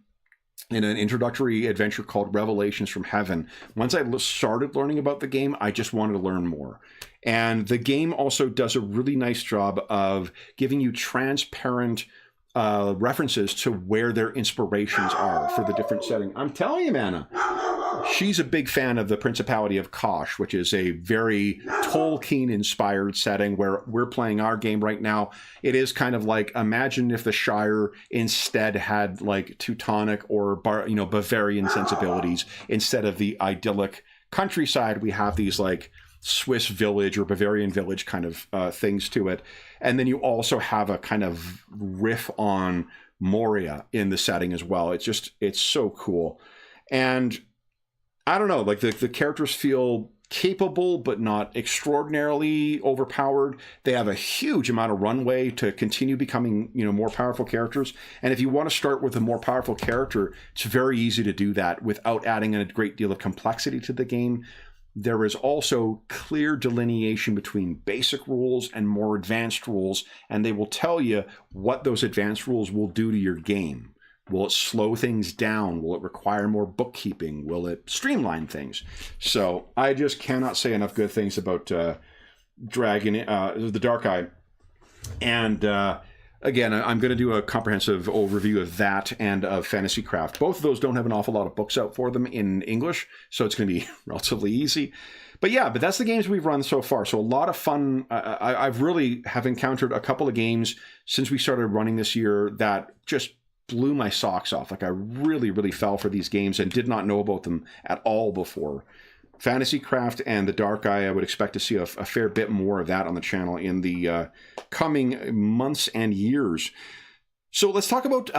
in an introductory adventure called Revelations from Heaven. Once I started learning about the game, I just wanted to learn more. And the game also does a really nice job of giving you transparent references to where their inspirations are for the different setting. I'm telling you, Anna, she's a big fan of the Principality of Kosh, which is a very Tolkien-inspired setting where we're playing our game right now. It is kind of like, imagine if the Shire instead had like Teutonic or Bavarian sensibilities. Instead of the idyllic countryside, we have these like Swiss village or Bavarian village kind of things to it. And then you also have a kind of riff on Moria in the setting as well. It's so cool. And I don't know, like the characters feel capable, but not extraordinarily overpowered. They have a huge amount of runway to continue becoming, more powerful characters. And if you want to start with a more powerful character, it's very easy to do that without adding a great deal of complexity to the game. There is also clear delineation between basic rules and more advanced rules, and they will tell you what those advanced rules will do to your game. Will it slow things down? Will it require more bookkeeping? Will it streamline things? So I just cannot say enough good things about the Dark Eye. And again, I'm going to do a comprehensive overview of that and of Fantasy Craft. Both of those don't have an awful lot of books out for them in English, so it's going to be relatively easy. But that's the games we've run so far. So a lot of fun. I've really have encountered a couple of games since we started running this year that just blew my socks off. Like I really, really fell for these games and did not know about them at all before. Fantasy Craft and the Dark Eye, I would expect to see a fair bit more of that on the channel in the coming months and years. So let's talk about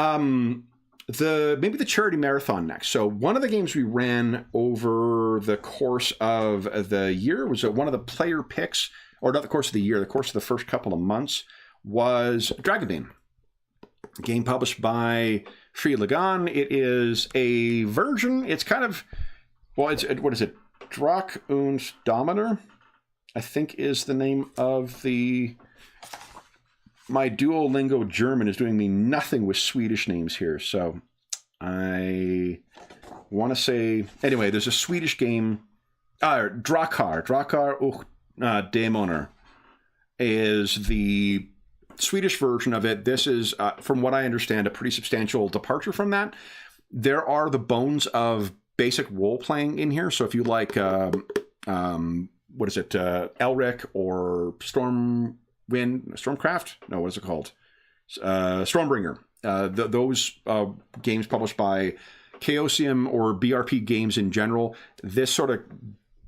maybe the charity marathon next. So one of the games we ran over the course of the year was one of the player picks, or not the course of the year, the course of the first couple of months, was Dragonbane. A game published by Free Lagan. It is a version. It's kind of, what is it? Drak und Dominer, I think is the name of the... My Duolingo German is doing me nothing with Swedish names here, so I want to say... Anyway, there's a Swedish game, Drakar och Demoner is the Swedish version of it. This is, from what I understand, a pretty substantial departure from that. There are the bones of basic role-playing in here. So if you like, Elric or Stormcraft? No, what is it called? Stormbringer. Those games published by Chaosium or BRP games in general, this sort of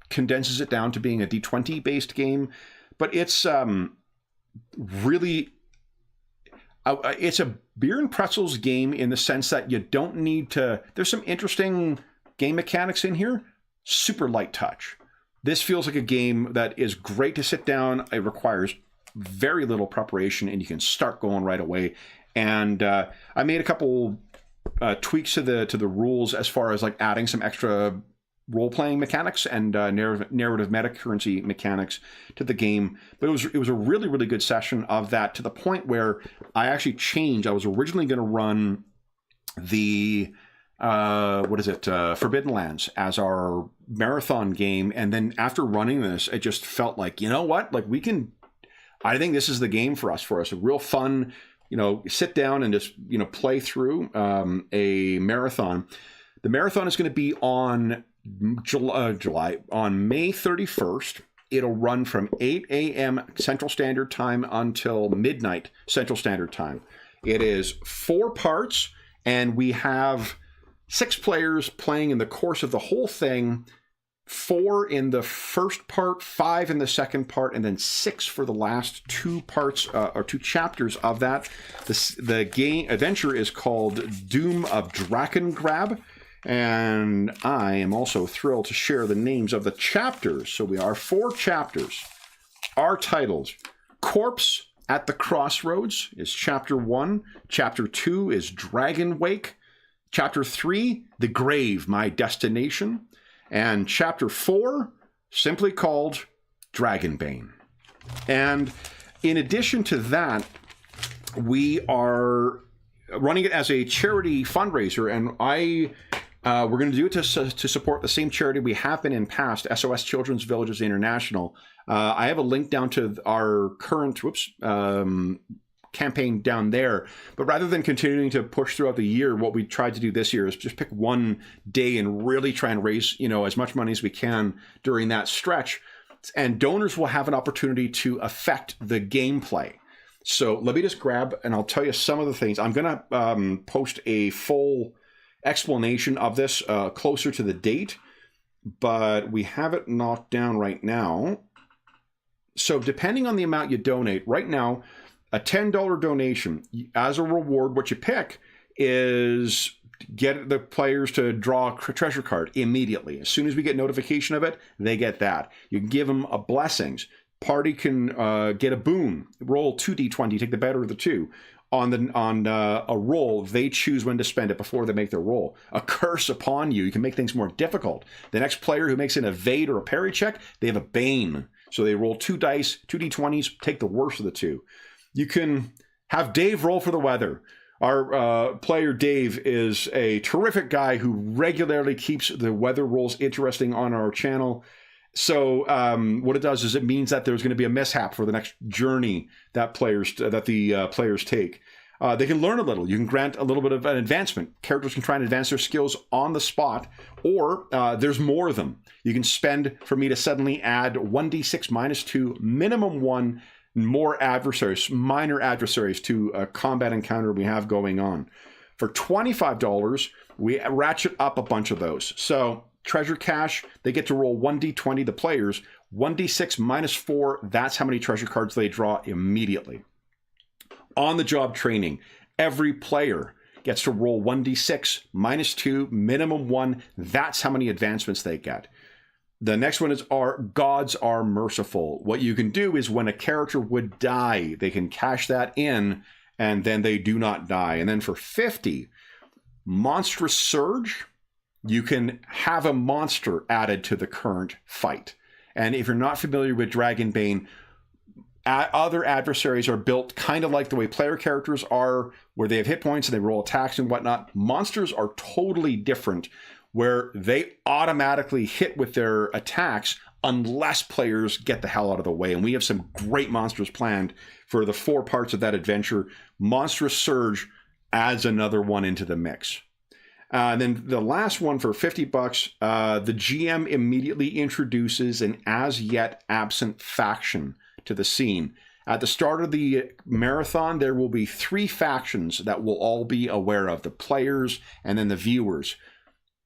condenses it down to being a D20-based game. But it's really... it's a beer and pretzels game in the sense that you don't need to... There's some interesting game mechanics in here. Super light touch. This feels like a game that is great to sit down. It requires very little preparation, and you can start going right away. And I made a couple tweaks to the rules as far as like adding some extra role-playing mechanics and narrative meta-currency mechanics to the game. But it was a really, really good session of that, to the point where I actually changed. I was originally going to run the Forbidden Lands as our marathon game, and then after running this, it just felt like, you know what, like I think this is the game for us. A real fun, sit down and just play through a marathon. The marathon is going to be on on May 31st. It'll run from 8 a.m. Central Standard Time until midnight Central Standard Time. It is 4 parts, and we have 6 players playing in the course of the whole thing. 4 in the first part, 5 in the second part, and then 6 for the last 2 parts or 2 chapters of that. The game adventure is called Doom of Drakengräb. And I am also thrilled to share the names of the chapters. So we are 4 chapters. Our titles: Corpse at the Crossroads is chapter 1. Chapter 2 is Dragon Wake. Chapter 3, The Grave, My Destination. And chapter 4, simply called Dragonbane. And in addition to that, we are running it as a charity fundraiser, and we're going to do it to support the same charity we have been in past, SOS Children's Villages International. I have a link down to our current campaign down there. But rather than continuing to push throughout the year, what we tried to do this year is just pick one day and really try and raise, as much money as we can during that stretch. And donors will have an opportunity to affect the gameplay. So let me just grab, and I'll tell you some of the things. I'm going to post a full explanation of this closer to the date, but we have it knocked down right now. So depending on the amount you donate, right now, a $10 donation, as a reward, what you pick is get the players to draw a treasure card immediately. As soon as we get notification of it, they get that. You can give them a blessings. Party can get a boon, roll 2d20, take the better of the two. On a roll, they choose when to spend it before they make their roll. A curse upon you, you can make things more difficult. The next player who makes an evade or a parry check, they have a bane. So they roll 2 dice, 2d20s, take the worst of the two. You can have Dave roll for the weather. Our player Dave is a terrific guy who regularly keeps the weather rolls interesting on our channel. So what it does is it means that there's going to be a mishap for the next journey that the players take. They can learn a little. You can grant a little bit of an advancement. Characters can try and advance their skills on the spot, or there's more of them. You can spend for me to suddenly add 1d6 minus 2, minimum 1 more adversaries, minor adversaries to a combat encounter we have going on. For $25, we ratchet up a bunch of those. So treasure cache, they get to roll 1d20, the players, 1d6 minus 4, that's how many treasure cards they draw immediately. On the job training, every player gets to roll 1d6 minus 2, minimum 1, that's how many advancements they get. The next one is our gods are merciful. What you can do is when a character would die, they can cash that in and then they do not die. And then for 50, monstrous surge, you can have a monster added to the current fight. And if you're not familiar with Dragonbane, other adversaries are built kind of like the way player characters are, where they have hit points and they roll attacks and whatnot. Monsters are totally different, where they automatically hit with their attacks unless players get the hell out of the way. And we have some great monsters planned for the 4 parts of that adventure. Monstrous Surge adds another one into the mix. And then the last one for $50, the GM immediately introduces an as yet absent faction to the scene. At the start of the marathon, there will be 3 factions that we'll all be aware of, the players and then the viewers.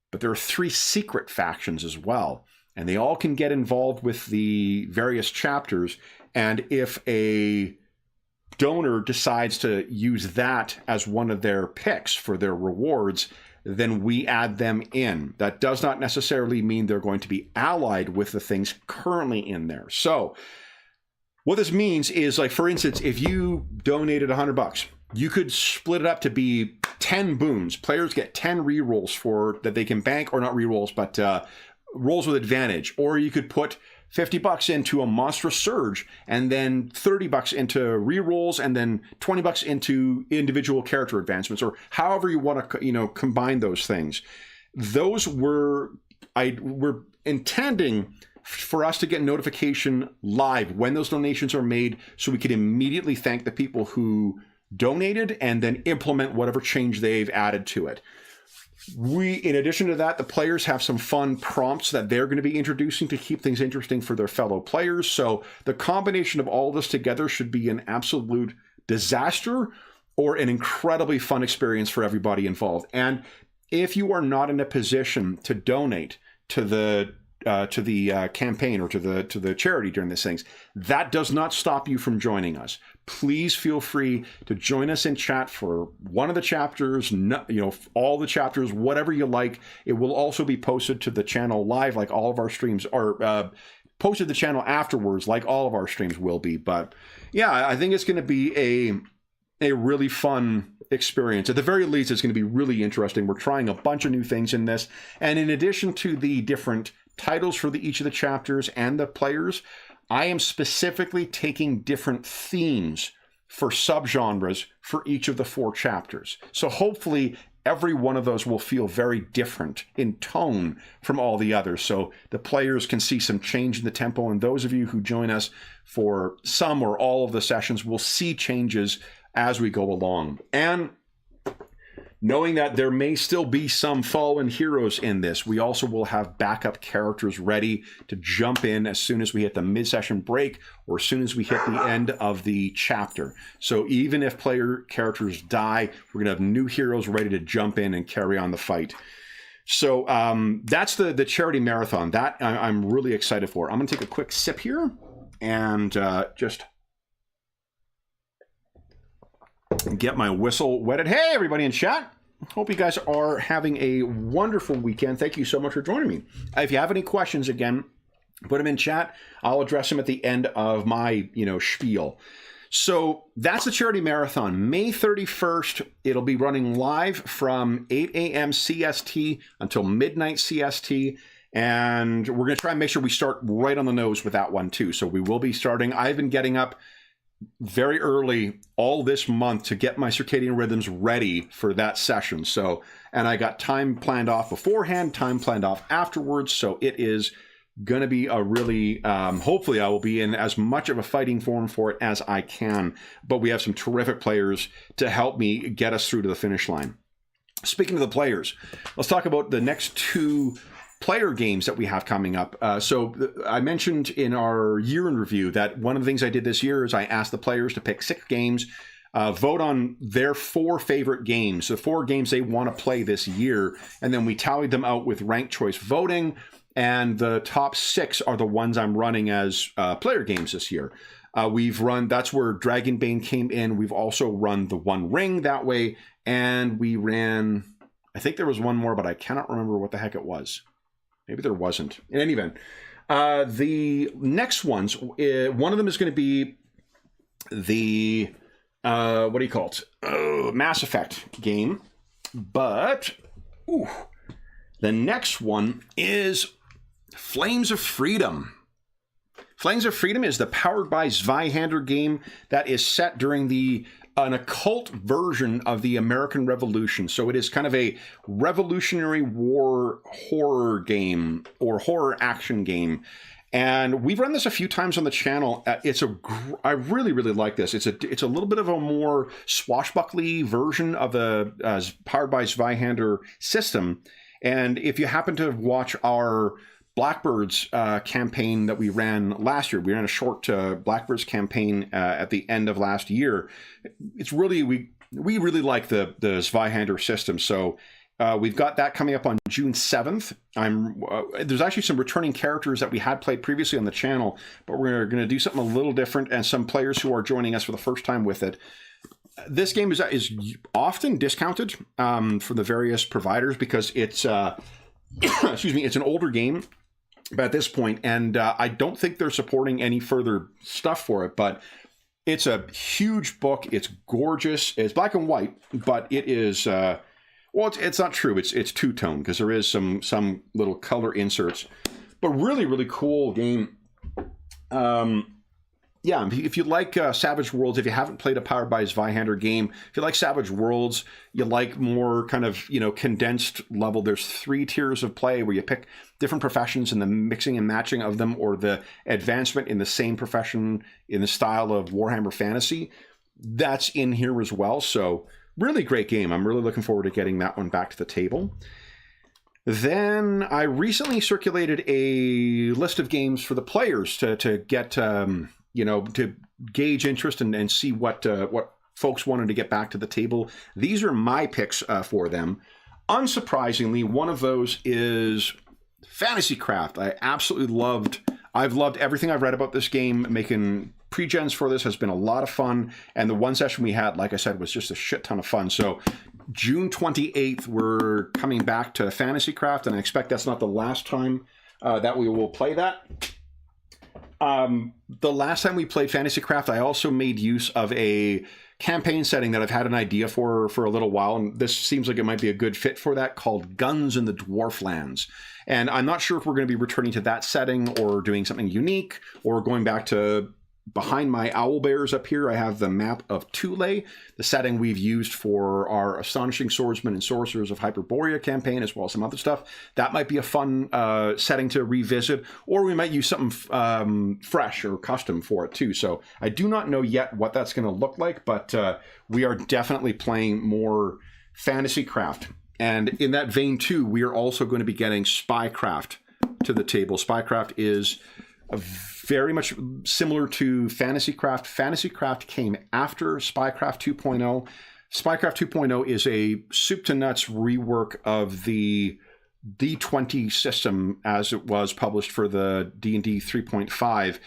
But there are 3 secret factions as well, and they all can get involved with the various chapters. And if a donor decides to use that as one of their picks for their rewards, then we add them in. That does not necessarily mean they're going to be allied with the things currently in there. So what this means is, like, for instance, if you donated $100, you could split it up to be 10 boons. Players get 10 rerolls for that they can bank, or not rerolls, but rolls with advantage. Or you could put $50 into a monstrous surge, and then $30 into rerolls, and then $20 into individual character advancements, or however you want to, combine those things. Those we're intending for us to get notification live when those donations are made, so we can immediately thank the people who donated and then implement whatever change they've added to it. In addition to that, the players have some fun prompts that they're going to be introducing to keep things interesting for their fellow players. So the combination of all this together should be an absolute disaster or an incredibly fun experience for everybody involved. And if you are not in a position to donate to the campaign or to the charity during these things, that does not stop you from joining us. Please feel free to join us in chat for one of the chapters, all the chapters, whatever you like. It will also be posted to the channel live, like all of our streams, or posted to the channel afterwards, like all of our streams will be. But yeah, I think it's going to be a really fun experience. At the very least, it's going to be really interesting. We're trying a bunch of new things in this. And in addition to the different titles for each of the chapters and the players, I am specifically taking different themes for subgenres for each of the 4 chapters. So hopefully every one of those will feel very different in tone from all the others. So the players can see some change in the tempo, and those of you who join us for some or all of the sessions will see changes as we go along. And knowing that there may still be some fallen heroes in this, we also will have backup characters ready to jump in as soon as we hit the mid-session break or as soon as we hit the end of the chapter. So even if player characters die, we're going to have new heroes ready to jump in and carry on the fight. So that's the charity marathon. That I'm really excited for. I'm going to take a quick sip here and just get my whistle wetted. Hey, everybody in chat. Hope you guys are having a wonderful weekend. Thank you so much for joining me. If you have any questions, again, put them in chat. I'll address them at the end of my, spiel. So that's the charity marathon. May 31st, it'll be running live from 8 a.m. CST until midnight CST. And we're going to try and make sure we start right on the nose with that one, too. So we will be starting. I've been getting up very early all this month to get my circadian rhythms ready for that session. So, and I got time planned off beforehand, time planned off afterwards. So it is going to be a really, hopefully I will be in as much of a fighting form for it as I can. But we have some terrific players to help me get us through to the finish line. Speaking of the players, let's talk about the next 2 player games that we have coming up. So I mentioned in our year in review that one of the things I did this year is I asked the players to pick 6 games, vote on their 4 favorite games, the 4 games they want to play this year, and then we tallied them out with ranked choice voting, and the top 6 are the ones I'm running as player games this year. We've run, that's where Dragonbane came in. We've also run the One Ring that way, and we ran, I think there was one more, but I cannot remember what the heck it was. Maybe there wasn't. In any event, the next ones, one of them is going to be the, what do you call it? Mass Effect game. But, the next one is Flames of Freedom. Flames of Freedom is the Powered by Zweihander game that is set during an occult version of the American Revolution. So it is kind of a Revolutionary War horror game or horror action game. And we've run this a few times on the channel. I really, really like this. It's a little bit of a more swashbuckly version of the Powered by Zweihander system. And if you happen to watch our Blackbirds campaign that we ran last year. We ran a short Blackbirds campaign at the end of last year. It's really, we really like the Zweihander system. So we've got that coming up on June 7th. There's actually some returning characters that we had played previously on the channel, but we're going to do something a little different, and some players who are joining us for the first time with it. This game is often discounted from the various providers because it's, excuse me, it's an older game. But at this point, and I don't think they're supporting any further stuff for it, but it's a huge book. It's gorgeous. It's black and white, but it is, well, it's not true. It's two-tone because there is some little color inserts, but really, really cool game. Yeah, if you like Savage Worlds, if you haven't played a Powered by Zweihander game, if you like Savage Worlds, you like more kind of, condensed level, there's 3 tiers of play where you pick different professions and the mixing and matching of them, or the advancement in the same profession in the style of Warhammer Fantasy. That's in here as well. So really great game. I'm really looking forward to getting that one back to the table. Then I recently circulated a list of games for the players to get... to gauge interest and see what folks wanted to get back to the table. These are my picks for them. Unsurprisingly, one of those is Fantasy Craft. I've loved everything I've read about this game. Making pre-gens for this has been a lot of fun. And the one session we had, like I said, was just a shit ton of fun. So June 28th, we're coming back to Fantasy Craft, and I expect that's not the last time that we will play that. The last time we played Fantasy Craft, I also made use of a campaign setting that I've had an idea for a little while, and this seems like it might be a good fit for that, called Guns in the Dwarflands. And I'm not sure if we're going to be returning to that setting or doing something unique or going back to behind my owl bears up here, I have the map of Thule, the setting we've used for our Astonishing Swordsmen and Sorcerers of Hyperborea campaign, as well as some other stuff. That might be a fun setting to revisit, or we might use something fresh or custom for it too. So I do not know yet what that's going to look like, but we are definitely playing more fantasy craft. And in that vein too, we are also going to be getting Spycraft to the table. Spycraft is very much similar to Fantasycraft. Fantasycraft came after Spycraft 2.0. Spycraft 2.0 is a soup to nuts rework of the D20 system as it was published for the D&D 3.5.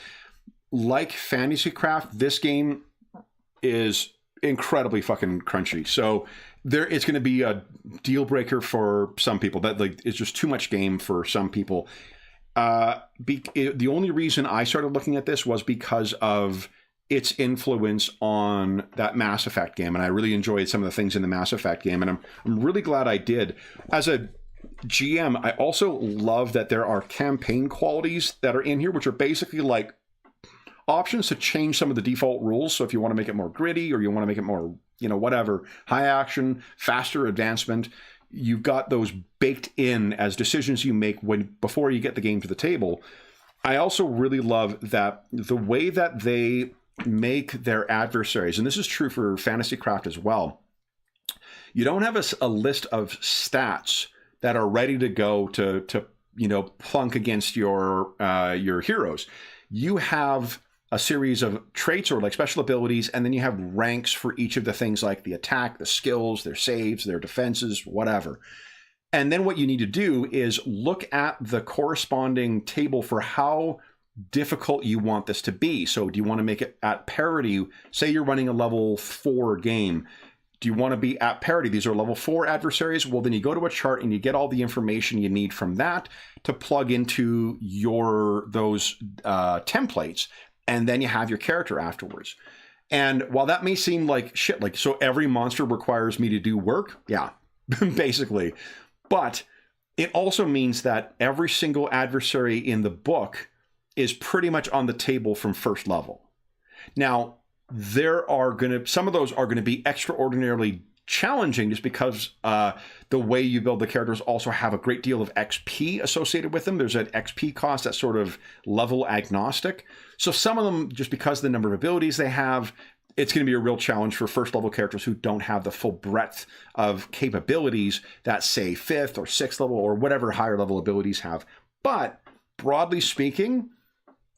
Like Fantasycraft, this game is incredibly fucking crunchy. So it's going to be a deal breaker for some people. That it's just too much game for some people. The only reason I started looking at this was because of its influence on that Mass Effect game, and I really enjoyed some of the things in the Mass Effect game, and I'm really glad I did. As a GM, I also love that there are campaign qualities that are in here, which are basically like options to change some of the default rules. So if you want to make it more gritty, or you want to make it more, whatever, high action, faster advancement, you've got those baked in as decisions you make before you get the game to the table. I also really love that the way that they make their adversaries, and this is true for Fantasycraft as well, you don't have a list of stats that are ready to go to plunk against your heroes. You have a series of traits or like special abilities, and then you have ranks for each of the things like the attack, the skills, their saves, their defenses, whatever. And then what you need to do is look at the corresponding table for how difficult you want this to be. So do you want to make it at parity? Say you're running a level 4 game. Do you want to be at parity? These are level 4 adversaries. Well, then you go to a chart and you get all the information you need from that to plug into those templates. And then you have your character afterwards. And while that may seem like shit, like, so every monster requires me to do work? Yeah, basically. But it also means that every single adversary in the book is pretty much on the table from first level. Now, some of those are going to be extraordinarily challenging just because the way you build the characters also have a great deal of XP associated with them. There's an XP cost that's sort of level agnostic. So some of them, just because of the number of abilities they have, it's going to be a real challenge for first level characters who don't have the full breadth of capabilities that, say, 5th or 6th level or whatever higher level abilities have. But broadly speaking,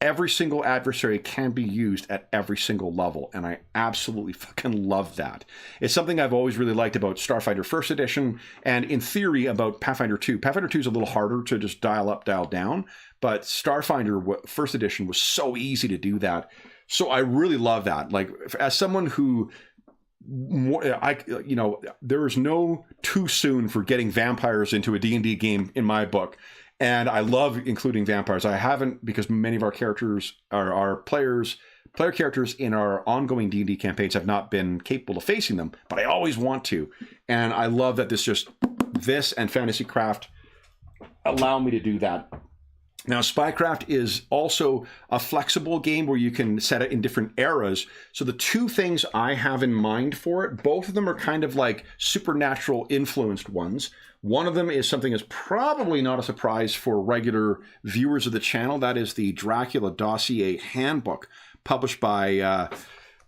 every single adversary can be used at every single level, and I absolutely fucking love that. It's something I've always really liked about Starfighter First Edition, and in theory about Pathfinder 2. Pathfinder 2 is a little harder to just dial up, dial down, but Starfighter First Edition was so easy to do that. So I really love that. Like, as someone who, there is no too soon for getting vampires into a D&D game in my book. And I love including vampires. I haven't, because many of our characters, our player characters in our ongoing D&D campaigns have not been capable of facing them, but I always want to. And I love that this and Fantasycraft allow me to do that. Now, Spycraft is also a flexible game where you can set it in different eras. So the two things I have in mind for it, both of them are kind of like supernatural influenced ones. One of them is something that's probably not a surprise for regular viewers of the channel. That is the Dracula Dossier Handbook, published by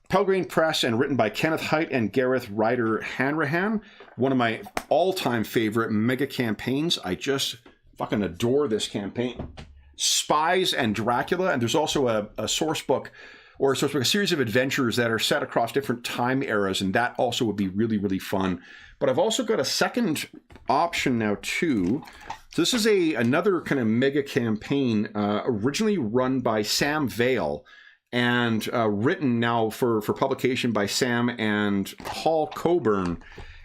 Pelgrane Press and written by Kenneth Hite and Gareth Ryder Hanrahan. One of my all-time favorite mega campaigns. I just fucking adore this campaign. Spies and Dracula, and there's also a source book, a series of adventures that are set across different time eras, and that also would be really, really fun. But I've also got a second option now too. So this is another kind of mega campaign, originally run by Sam Vale, and written now for publication by Sam and Paul Coburn,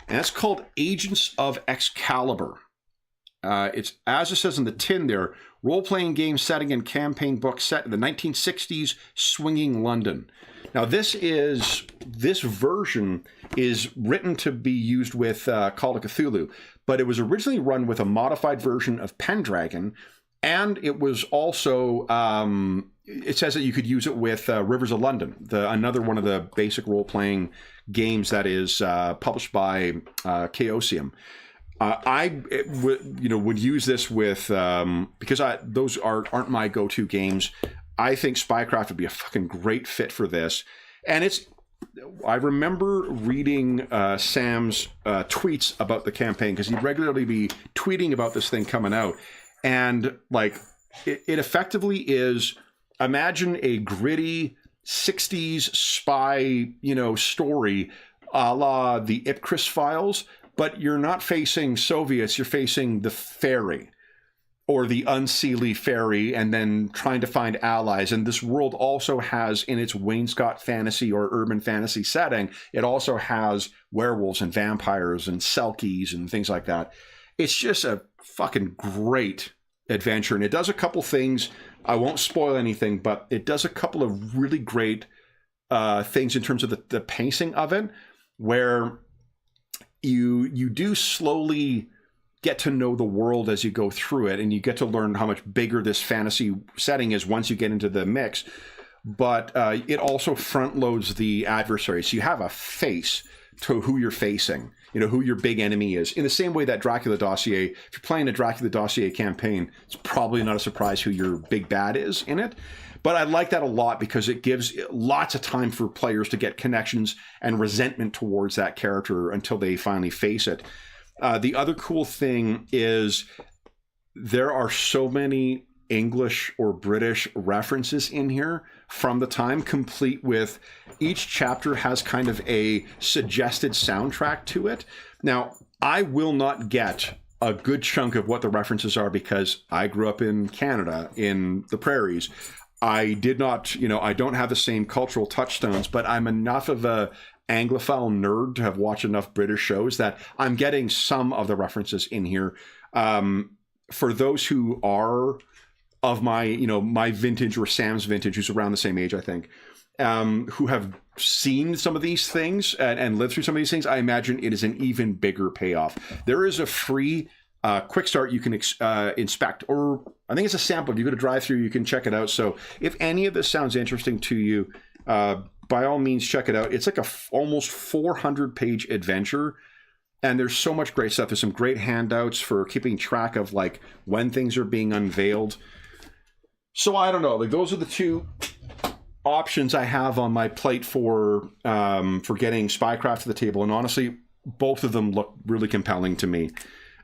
and it's called Agents of Excalibur. It's, as it says in the tin there, role-playing game setting and campaign book set in the 1960s swinging London. Now this version is written to be used with Call of Cthulhu, but it was originally run with a modified version of Pendragon, and it was also it says that you could use it with Rivers of London, another one of the basic role-playing games that is published by Chaosium. Would use this with because those aren't my go-to games. I think Spycraft would be a fucking great fit for this, and I remember reading Sam's tweets about the campaign, because he'd regularly be tweeting about this thing coming out, and like it effectively is, imagine a gritty 60s spy story a la the Ipcris files, but you're not facing Soviets, you're facing the ferry or the Unseelie ferry, and then trying to find allies. And this world also has, in its wainscot fantasy or urban fantasy setting, it also has werewolves and vampires and selkies and things like that. It's just a fucking great adventure. And it does a couple things. I won't spoil anything, but it does a couple of really great things in terms of the pacing of it, where you do slowly get to know the world as you go through it, and you get to learn how much bigger this fantasy setting is once you get into the mix. But it also front loads the adversary, so you have a face to who you're facing, who your big enemy is. In the same way that Dracula Dossier, if you're playing a Dracula Dossier campaign, it's probably not a surprise who your big bad is in it. But I like that a lot, because it gives lots of time for players to get connections and resentment towards that character until they finally face it. The other cool thing is there are so many English or British references in here from the time, complete with each chapter has kind of a suggested soundtrack to it. Now, I will not get a good chunk of what the references are, because I grew up in Canada, in the prairies. I did not, I don't have the same cultural touchstones, but I'm enough of a Anglophile nerd to have watched enough British shows that I'm getting some of the references in here. For those who are of my, my vintage or Sam's vintage, who's around the same age, I think, who have seen some of these things and lived through some of these things, I imagine it is an even bigger payoff. There is a free quick start you can inspect, or I think it's a sample. If you go to drive through, you can check it out. So if any of this sounds interesting to you, by all means, check it out. It's like almost 400-page adventure, and there's so much great stuff. There's some great handouts for keeping track of like when things are being unveiled. So I don't know. Like, those are the two options I have on my plate for getting Spycraft to the table, and honestly, both of them look really compelling to me.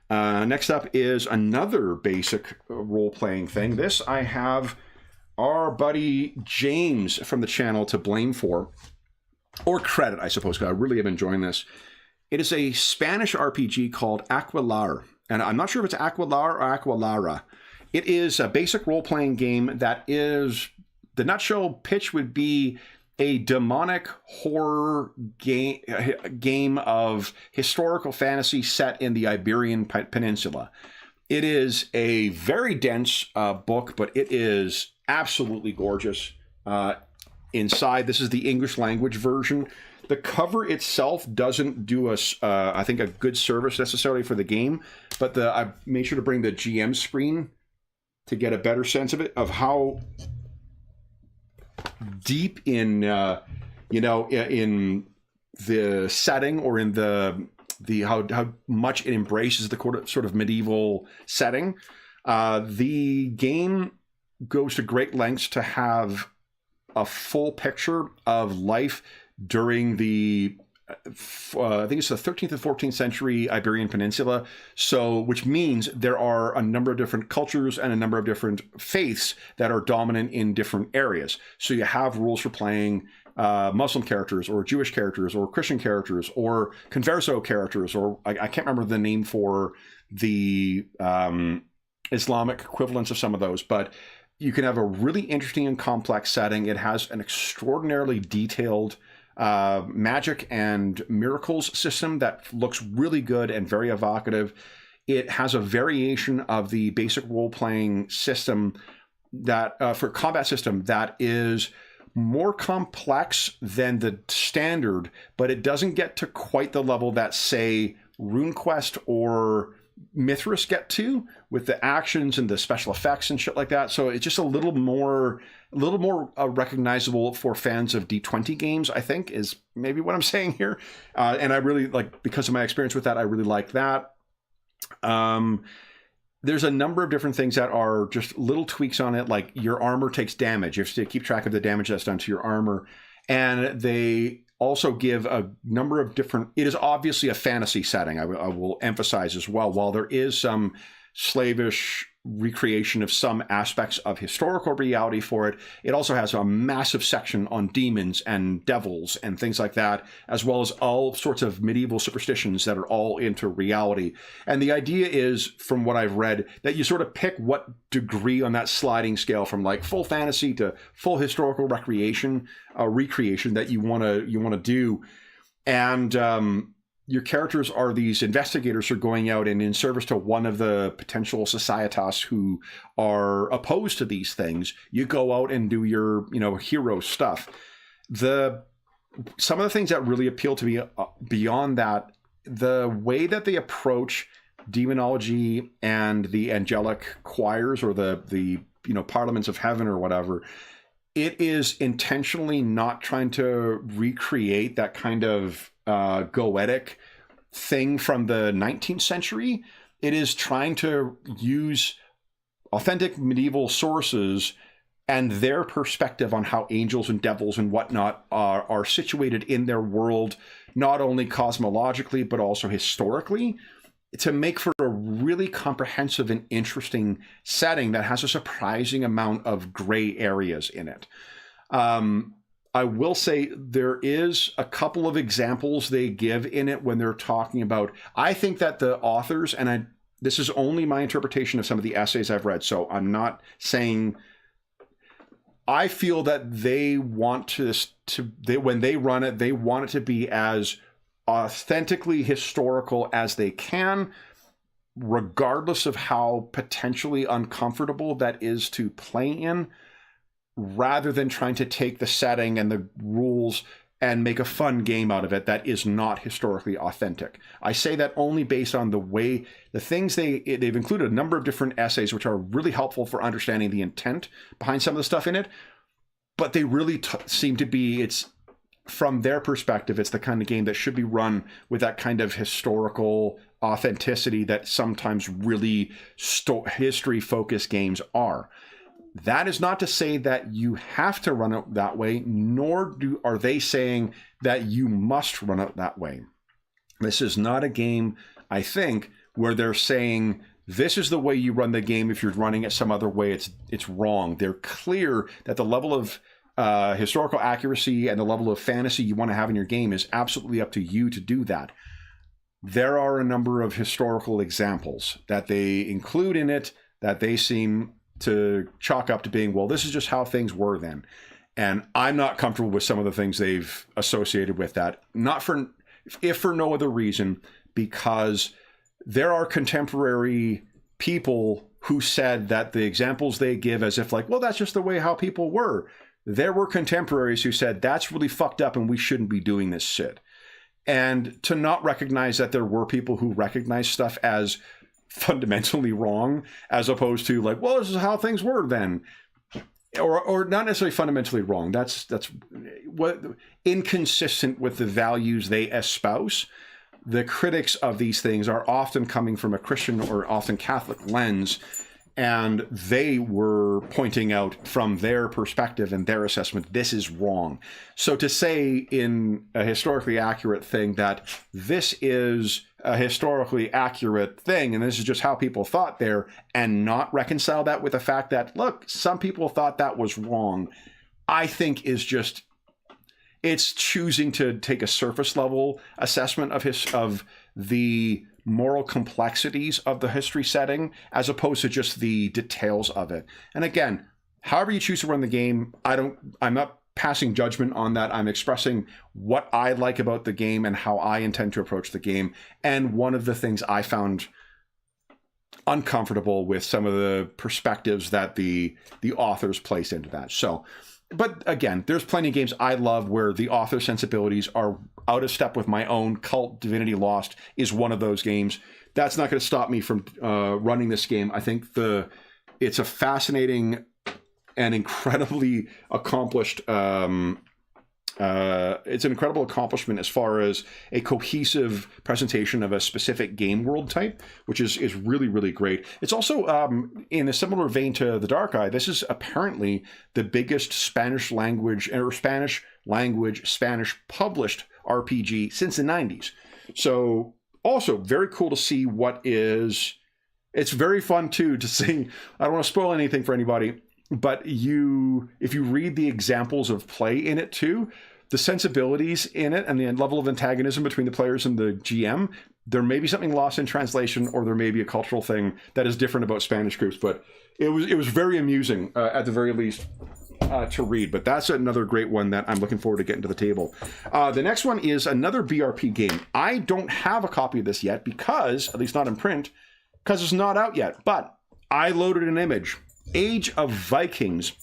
Next up is another basic role-playing thing. This I have our buddy James from the channel to blame for, or credit, I suppose, because I really am enjoying this. It is a Spanish RPG called Aquilar, and I'm not sure if it's Aquilar or Aquilara. It is a basic role-playing game that is, the nutshell pitch would be a demonic horror game of historical fantasy set in the Iberian Peninsula. It is a very dense book, but it is absolutely gorgeous. Inside, this is the English language version. The cover itself doesn't do us, I think, a good service necessarily for the game, but I made sure to bring the GM screen to get a better sense of it, of how deep in in the setting, or in the how much it embraces the sort of medieval setting. The game goes to great lengths to have a full picture of life during the I think it's the 13th and 14th century Iberian Peninsula. So, which means there are a number of different cultures and a number of different faiths that are dominant in different areas. So you have rules for playing Muslim characters, or Jewish characters, or Christian characters, or Converso characters, or I can't remember the name for the Islamic equivalents of some of those, but you can have a really interesting and complex setting. It has an extraordinarily detailed magic and miracles system that looks really good and very evocative. It has a variation of the basic role-playing system that for combat system that is more complex than the standard, but it doesn't get to quite the level that, say, RuneQuest or Mithras get to with the actions and the special effects and shit like that. So it's just a little more recognizable for fans of D20 games, I think, is maybe what I'm saying here. And I really like, because of my experience with that, I really like that. There's a number of different things that are just little tweaks on it, like your armor takes damage. You have to keep track of the damage that's done to your armor. And they also give a number of different, it is obviously a fantasy setting, I will emphasize as well. While there is some slavish recreation of some aspects of historical reality for it, it also has a massive section on demons and devils and things like that, as well as all sorts of medieval superstitions that are all into reality. And the idea is, from what I've read, that you sort of pick what degree on that sliding scale from like full fantasy to full historical recreation that you want to do. And your characters are these investigators who are going out and in service to one of the potential societas who are opposed to these things. You go out and do your, hero stuff. Some of the ththings that really appeal to me beyond that, the way that they approach demonology and the angelic choirs or the parliaments of heaven or whatever, it is intentionally not trying to recreate that kind of goetic thing from the 19th century. It is trying to use authentic medieval sources and their perspective on how angels and devils and whatnot are situated in their world, not only cosmologically, but also historically, to make for a really comprehensive and interesting setting that has a surprising amount of gray areas in it. I will say there is a couple of examples they give in it when they're talking about, I think that the authors, and this is only my interpretation of some of the essays I've read, so I'm not saying, I feel that they want when they run it, they want it to be as authentically historical as they can, regardless of how potentially uncomfortable that is to play in, rather than trying to take the setting and the rules and make a fun game out of it that is not historically authentic. I say that only based on the things they've included a number of different essays which are really helpful for understanding the intent behind some of the stuff in it, but they really seem to be, it's from their perspective, it's the kind of game that should be run with that kind of historical authenticity that sometimes really history-focused games are. That is not to say that you have to run it that way, nor are they saying that you must run it that way. This is not a game, I think, where they're saying this is the way you run the game. If you're running it some other way, it's wrong. They're clear that the level of historical accuracy and the level of fantasy you want to have in your game is absolutely up to you to do that. There are a number of historical examples that they include in it that they seem to chalk up to being, well, this is just how things were then. And I'm not comfortable with some of the things they've associated with that, if for no other reason, because there are contemporary people who said that the examples they give as if like, well, that's just the way how people were. There were contemporaries who said that's really fucked up and we shouldn't be doing this shit. And to not recognize that there were people who recognize stuff as fundamentally wrong, as opposed to like, well, this is how things were then, or not necessarily fundamentally wrong. That's what inconsistent with the values they espouse. The critics of these things are often coming from a Christian or often Catholic lens, and they were pointing out from their perspective and their assessment, this is wrong. So to say in a historically accurate thing that this is a historically accurate thing and this is just how people thought there, and not reconcile that with the fact that, look, some people thought that was wrong, I think is just, it's choosing to take a surface level assessment of the moral complexities of the history setting as opposed to just the details of it. And again, however you choose to run the game, I'm not passing judgment on that. I'm expressing what I like about the game and how I intend to approach the game. And one of the things I found uncomfortable with some of the perspectives that the authors placed into that. So, but again, there's plenty of games I love where the author sensibilities are out of step with my own. Cult Divinity Lost is one of those games. that's not going to stop me from running this game. I think it's a fascinating and incredibly accomplished. It's an incredible accomplishment as far as a cohesive presentation of a specific game world type, which is really, really great. It's also in a similar vein to The Dark Eye. This is apparently the biggest Spanish published RPG since the 90s. So also very cool to see it's very fun too to see. I don't want to spoil anything for anybody, but if you read the examples of play in it too, the sensibilities in it and the level of antagonism between the players and the GM, there may be something lost in translation, or there may be a cultural thing that is different about Spanish groups. But it was very amusing at the very least to read. But that's another great one that I'm looking forward to getting to the table. The next one is another BRP game. I don't have a copy of this yet because, at least not in print, because it's not out yet. But I loaded an image. Age of Vikings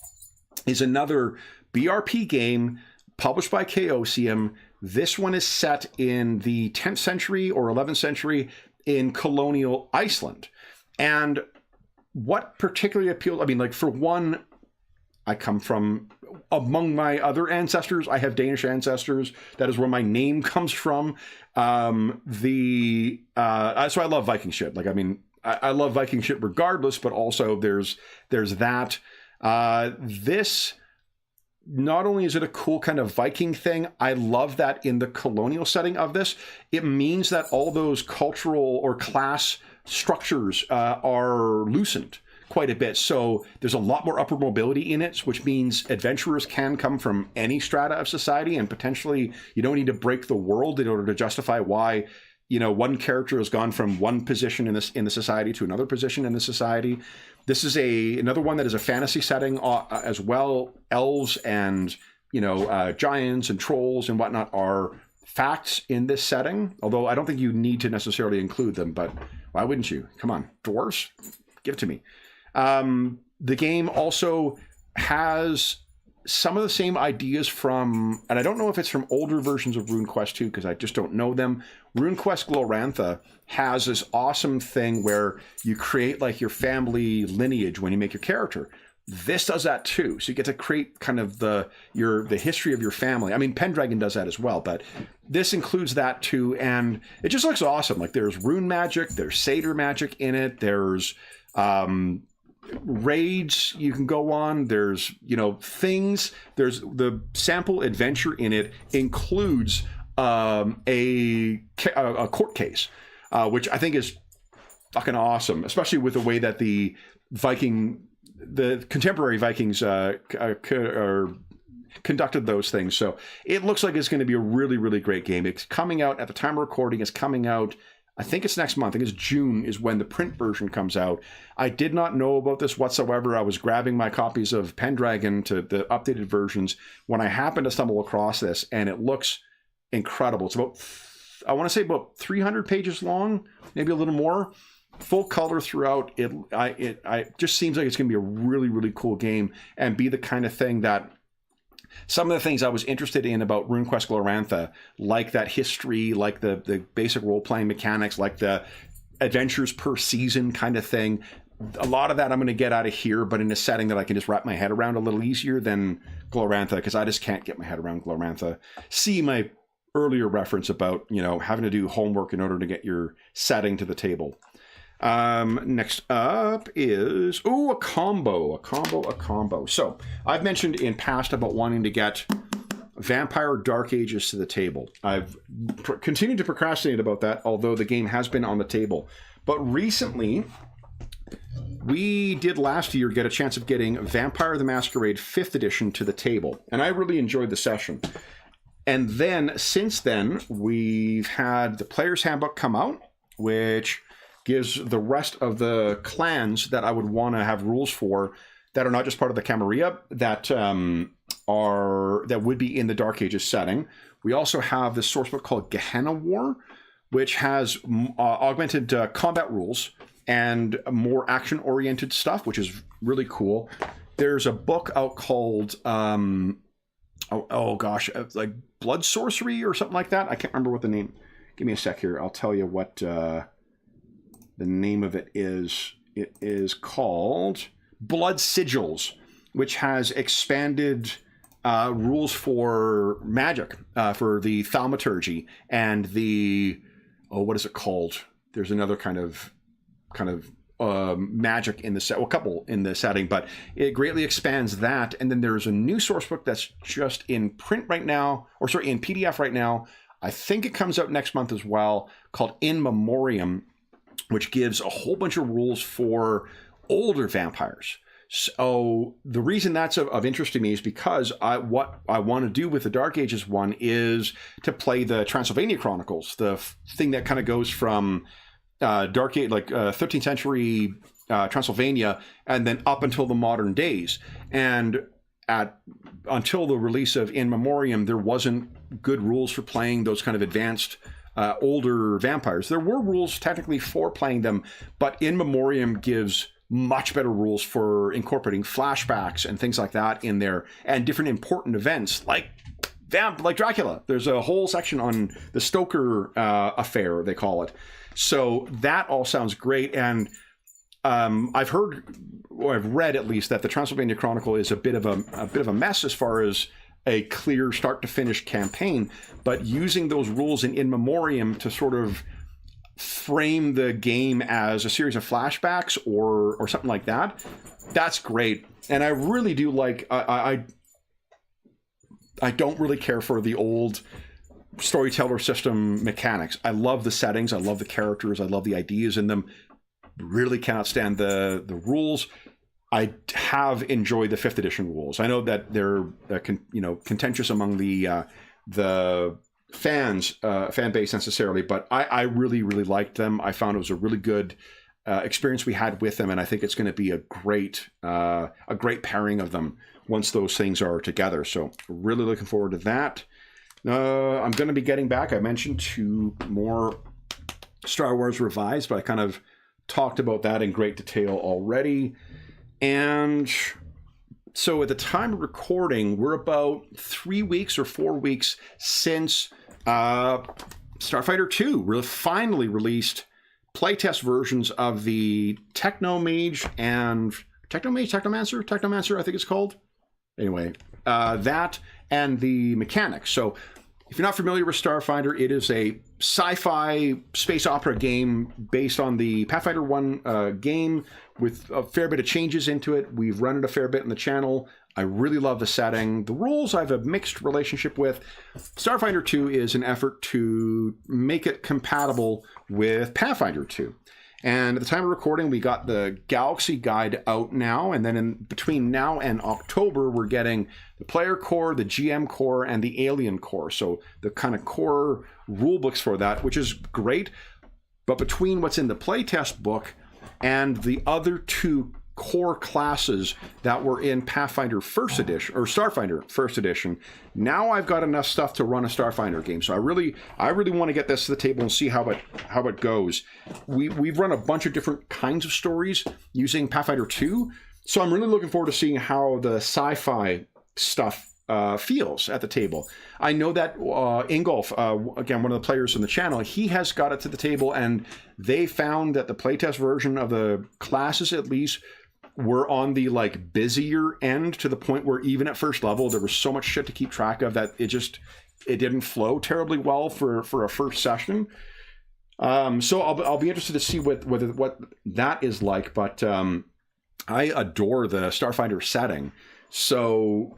is another BRP game published by Chaosium. This one is set in the 10th century or 11th century in colonial Iceland. And what particularly appealed, I mean, like, for one, I come from, among my other ancestors, I have Danish ancestors. That is where my name comes from. So I love Viking shit. Like, I mean, I love Viking shit regardless, but also there's that. This, not only is it a cool kind of Viking thing, I love that in the colonial setting of this, it means that all those cultural or class structures are loosened quite a bit. So there's a lot more upward mobility in it, which means adventurers can come from any strata of society, and potentially you don't need to break the world in order to justify why, you know, one character has gone from one position in the society to another position in the society. This is another one that is a fantasy setting as well. Elves and, you know, giants and trolls and whatnot are facts in this setting, although I don't think you need to necessarily include them, but why wouldn't you? Come on, dwarves, give it to me. The game also has some of the same ideas from, and I don't know if it's from older versions of RuneQuest 2 because I just don't know them. RuneQuest Glorantha has this awesome thing where you create like your family lineage when you make your character. This does that too. So you get to create kind of the history of your family. I mean, Pendragon does that as well, but this includes that too. And it just looks awesome. Like, there's rune magic, there's satyr magic in it. There's, raids you can go on, there's, you know, things, there's the sample adventure in it includes a court case, which I think is fucking awesome, especially with the way that the contemporary Vikings conducted those things. So it looks like it's going to be a really, really great game. It's coming out at the time of recording. It's coming out, I think it's next month. I think it's June is when the print version comes out. I did not know about this whatsoever. I was grabbing my copies of Pendragon to the updated versions when I happened to stumble across this, and it looks incredible. It's about, I want to say about 300 pages long, maybe a little more. Full color throughout. It just seems like it's going to be a really, really cool game and be the kind of thing that some of the things I was interested in about RuneQuest Glorantha, like that history, like the basic role-playing mechanics, like the adventures per season kind of thing, a lot of that I'm going to get out of here, but in a setting that I can just wrap my head around a little easier than Glorantha, because I just can't get my head around Glorantha. See my earlier reference about, you know, having to do homework in order to get your setting to the table. Next up is, a combo. So I've mentioned in past about wanting to get Vampire Dark Ages to the table. I've continued to procrastinate about that, although the game has been on the table. But recently, we did last year get a chance of getting Vampire the Masquerade 5th edition to the table, and I really enjoyed the session. And then, since then, we've had the Player's Handbook come out, which gives the rest of the clans that I would want to have rules for that are not just part of the Camarilla that would be in the Dark Ages setting. We also have this sourcebook called Gehenna War, which has augmented combat rules and more action-oriented stuff, which is really cool. There's a book out called like Blood Sorcery or something like that. I can't remember what the name. Give me a sec here. I'll tell you what. the name of it is called Blood Sigils, which has expanded rules for magic, for the thaumaturgy and the what is it called? There's another kind of magic in the set, well, a couple in the setting, but it greatly expands that. And then there's a new source book that's just in print right now, or sorry, in PDF right now. I think it comes out next month as well, called In Memoriam, which gives a whole bunch of rules for older vampires. So the reason that's of interest to me is because what I want to do with the Dark Ages one is to play the Transylvania Chronicles, the thing that kind of goes from Dark Age, like 13th century Transylvania, and then up until the modern days. And until the release of In Memoriam, there wasn't good rules for playing those kind of advanced older vampires. There were rules technically for playing them, but In Memoriam gives much better rules for incorporating flashbacks and things like that in there, and different important events like Dracula. There's a whole section on the Stoker affair, they call it. So that all sounds great. And I've heard, or I've read at least, that the Transylvania Chronicle is a bit of a mess as far as a clear start to finish campaign, but using those rules in Memoriam to sort of frame the game as a series of flashbacks or something like that, that's great. And I really do like, I don't really care for the old storyteller system mechanics. I love the settings, I love the characters, I love the ideas in them. Really cannot stand the rules. I have enjoyed the 5th edition rules. I know that they're contentious among the fan base necessarily, but I really, really liked them. I found it was a really good experience we had with them, and I think it's going to be a great pairing of them once those things are together. So really looking forward to that. I'm going to be getting back, I mentioned, to more Star Wars Revised, but I kind of talked about that in great detail already. And so at the time of recording, we're about 3 weeks or 4 weeks since Starfighter 2 finally released playtest versions of the Technomancer, I think it's called. Anyway, that and the mechanics. So if you're not familiar with Starfighter, it is a sci-fi space opera game based on the Pathfinder 1 game with a fair bit of changes into it. We've run it a fair bit in the channel. I really love the setting. The rules I have a mixed relationship with. Starfighter 2 is an effort to make it compatible with Pathfinder 2. And at the time of recording, we got the Galaxy Guide out now, and then in between now and October, we're getting the Player Core, the GM Core, and the Alien Core. So the kind of core rule books for that, which is great. But between what's in the playtest book and the other two core classes that were in Pathfinder First Edition, or Starfighter First Edition, now I've got enough stuff to run a Starfighter game. So I really want to get this to the table and see how it goes. We've run a bunch of different kinds of stories using Pathfinder 2, so I'm really looking forward to seeing how the sci-fi stuff feels at the table. I know that Ingolf, again, one of the players on the channel, he has got it to the table, and they found that the playtest version of the classes, at least, were on the busier end, to the point where even at first level there was so much shit to keep track of that it didn't flow terribly well for a first session. So I'll be interested to see what that is like. But I adore the Starfighter setting. So,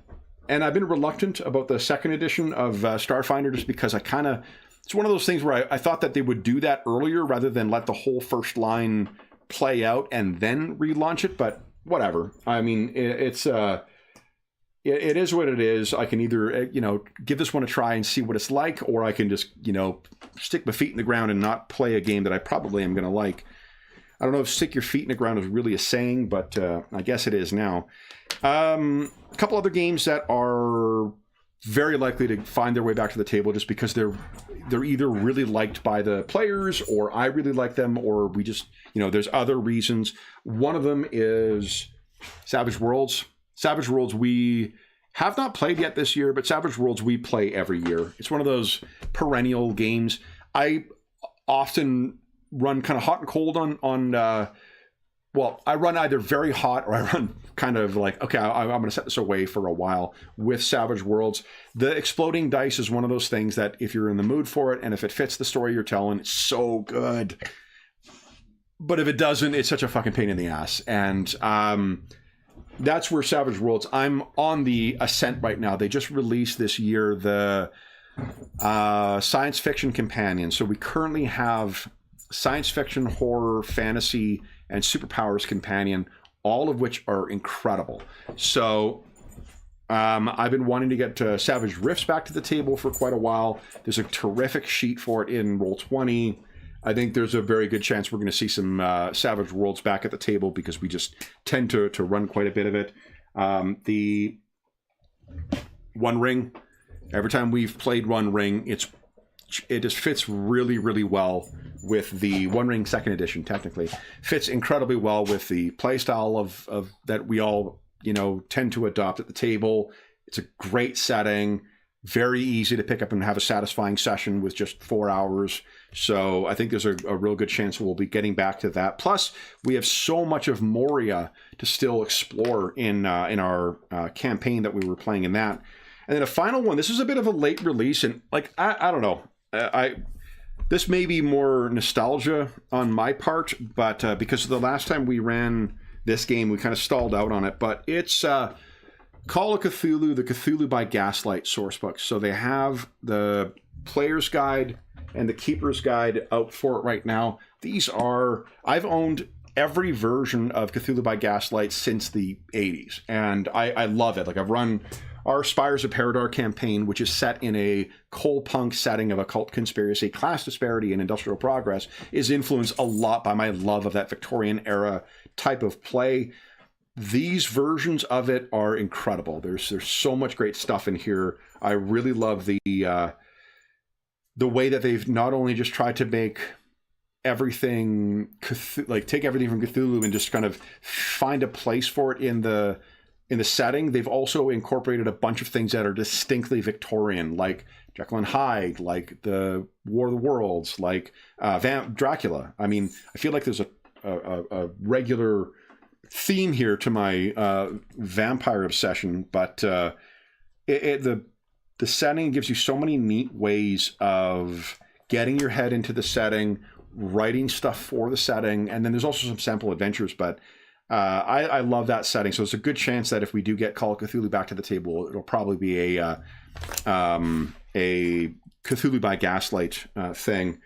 and I've been reluctant about the 2nd edition of Starfighter just because it's one of those things where I thought that they would do that earlier rather than let the whole first line play out and then relaunch it, but whatever. I mean, it is what it is. I can either give this one a try and see what it's like, or I can just stick my feet in the ground and not play a game that I probably am going to like. I don't know if stick your feet in the ground is really a saying, but I guess it is now. A couple other games that are very likely to find their way back to the table just because they're either really liked by the players, or I really like them, or we just, there's other reasons. One of them is Savage Worlds. Savage Worlds we have not played yet this year, but Savage Worlds we play every year. It's one of those perennial games. I often run kind of hot and cold on well, I run either very hot or I run kind of like, okay, I'm going to set this away for a while with Savage Worlds. The exploding dice is one of those things that if you're in the mood for it and if it fits the story you're telling, it's so good. But if it doesn't, it's such a fucking pain in the ass. And that's where Savage Worlds, I'm on the ascent right now. They just released this year the science fiction companion. So we currently have science fiction, horror, fantasy, and superpowers companion, all of which are incredible. So I've been wanting to get Savage Rifts back to the table for quite a while. There's a terrific sheet for it in Roll20. I think there's a very good chance we're going to see some Savage Worlds back at the table because we just tend to run quite a bit of it. The One Ring, every time we've played One Ring, it just fits really, really well with the One Ring second edition, technically. Fits incredibly well with the playstyle of that we all, tend to adopt at the table. It's a great setting, very easy to pick up and have a satisfying session with just 4 hours. So I think there's a real good chance we'll be getting back to that. Plus, we have so much of Moria to still explore in our campaign that we were playing in that. And then a final one, this is a bit of a late release, and I don't know. This may be more nostalgia on my part, but because the last time we ran this game, we kind of stalled out on it. But it's Call of Cthulhu, the Cthulhu by Gaslight sourcebook. So they have the Player's Guide and the Keeper's Guide out for it right now. I've owned every version of Cthulhu by Gaslight since the 80s, and I love it. Like, I've run our Spires of Paradar campaign, which is set in a coal punk setting of occult conspiracy, class disparity, and industrial progress, is influenced a lot by my love of that Victorian era type of play. These versions of it are incredible. There's so much great stuff in here. I really love the way that they've not only just tried to make everything, take everything from Cthulhu and just kind of find a place for it in the setting. They've also incorporated a bunch of things that are distinctly Victorian, like Jekyll and Hyde, like the War of the Worlds, like Dracula. I mean, I feel like there's a regular theme here to my vampire obsession, but the setting gives you so many neat ways of getting your head into the setting, writing stuff for the setting, and then there's also some sample adventures, but I love that setting. So it's a good chance that if we do get Call of Cthulhu back to the table, it'll probably be a Cthulhu by Gaslight thing.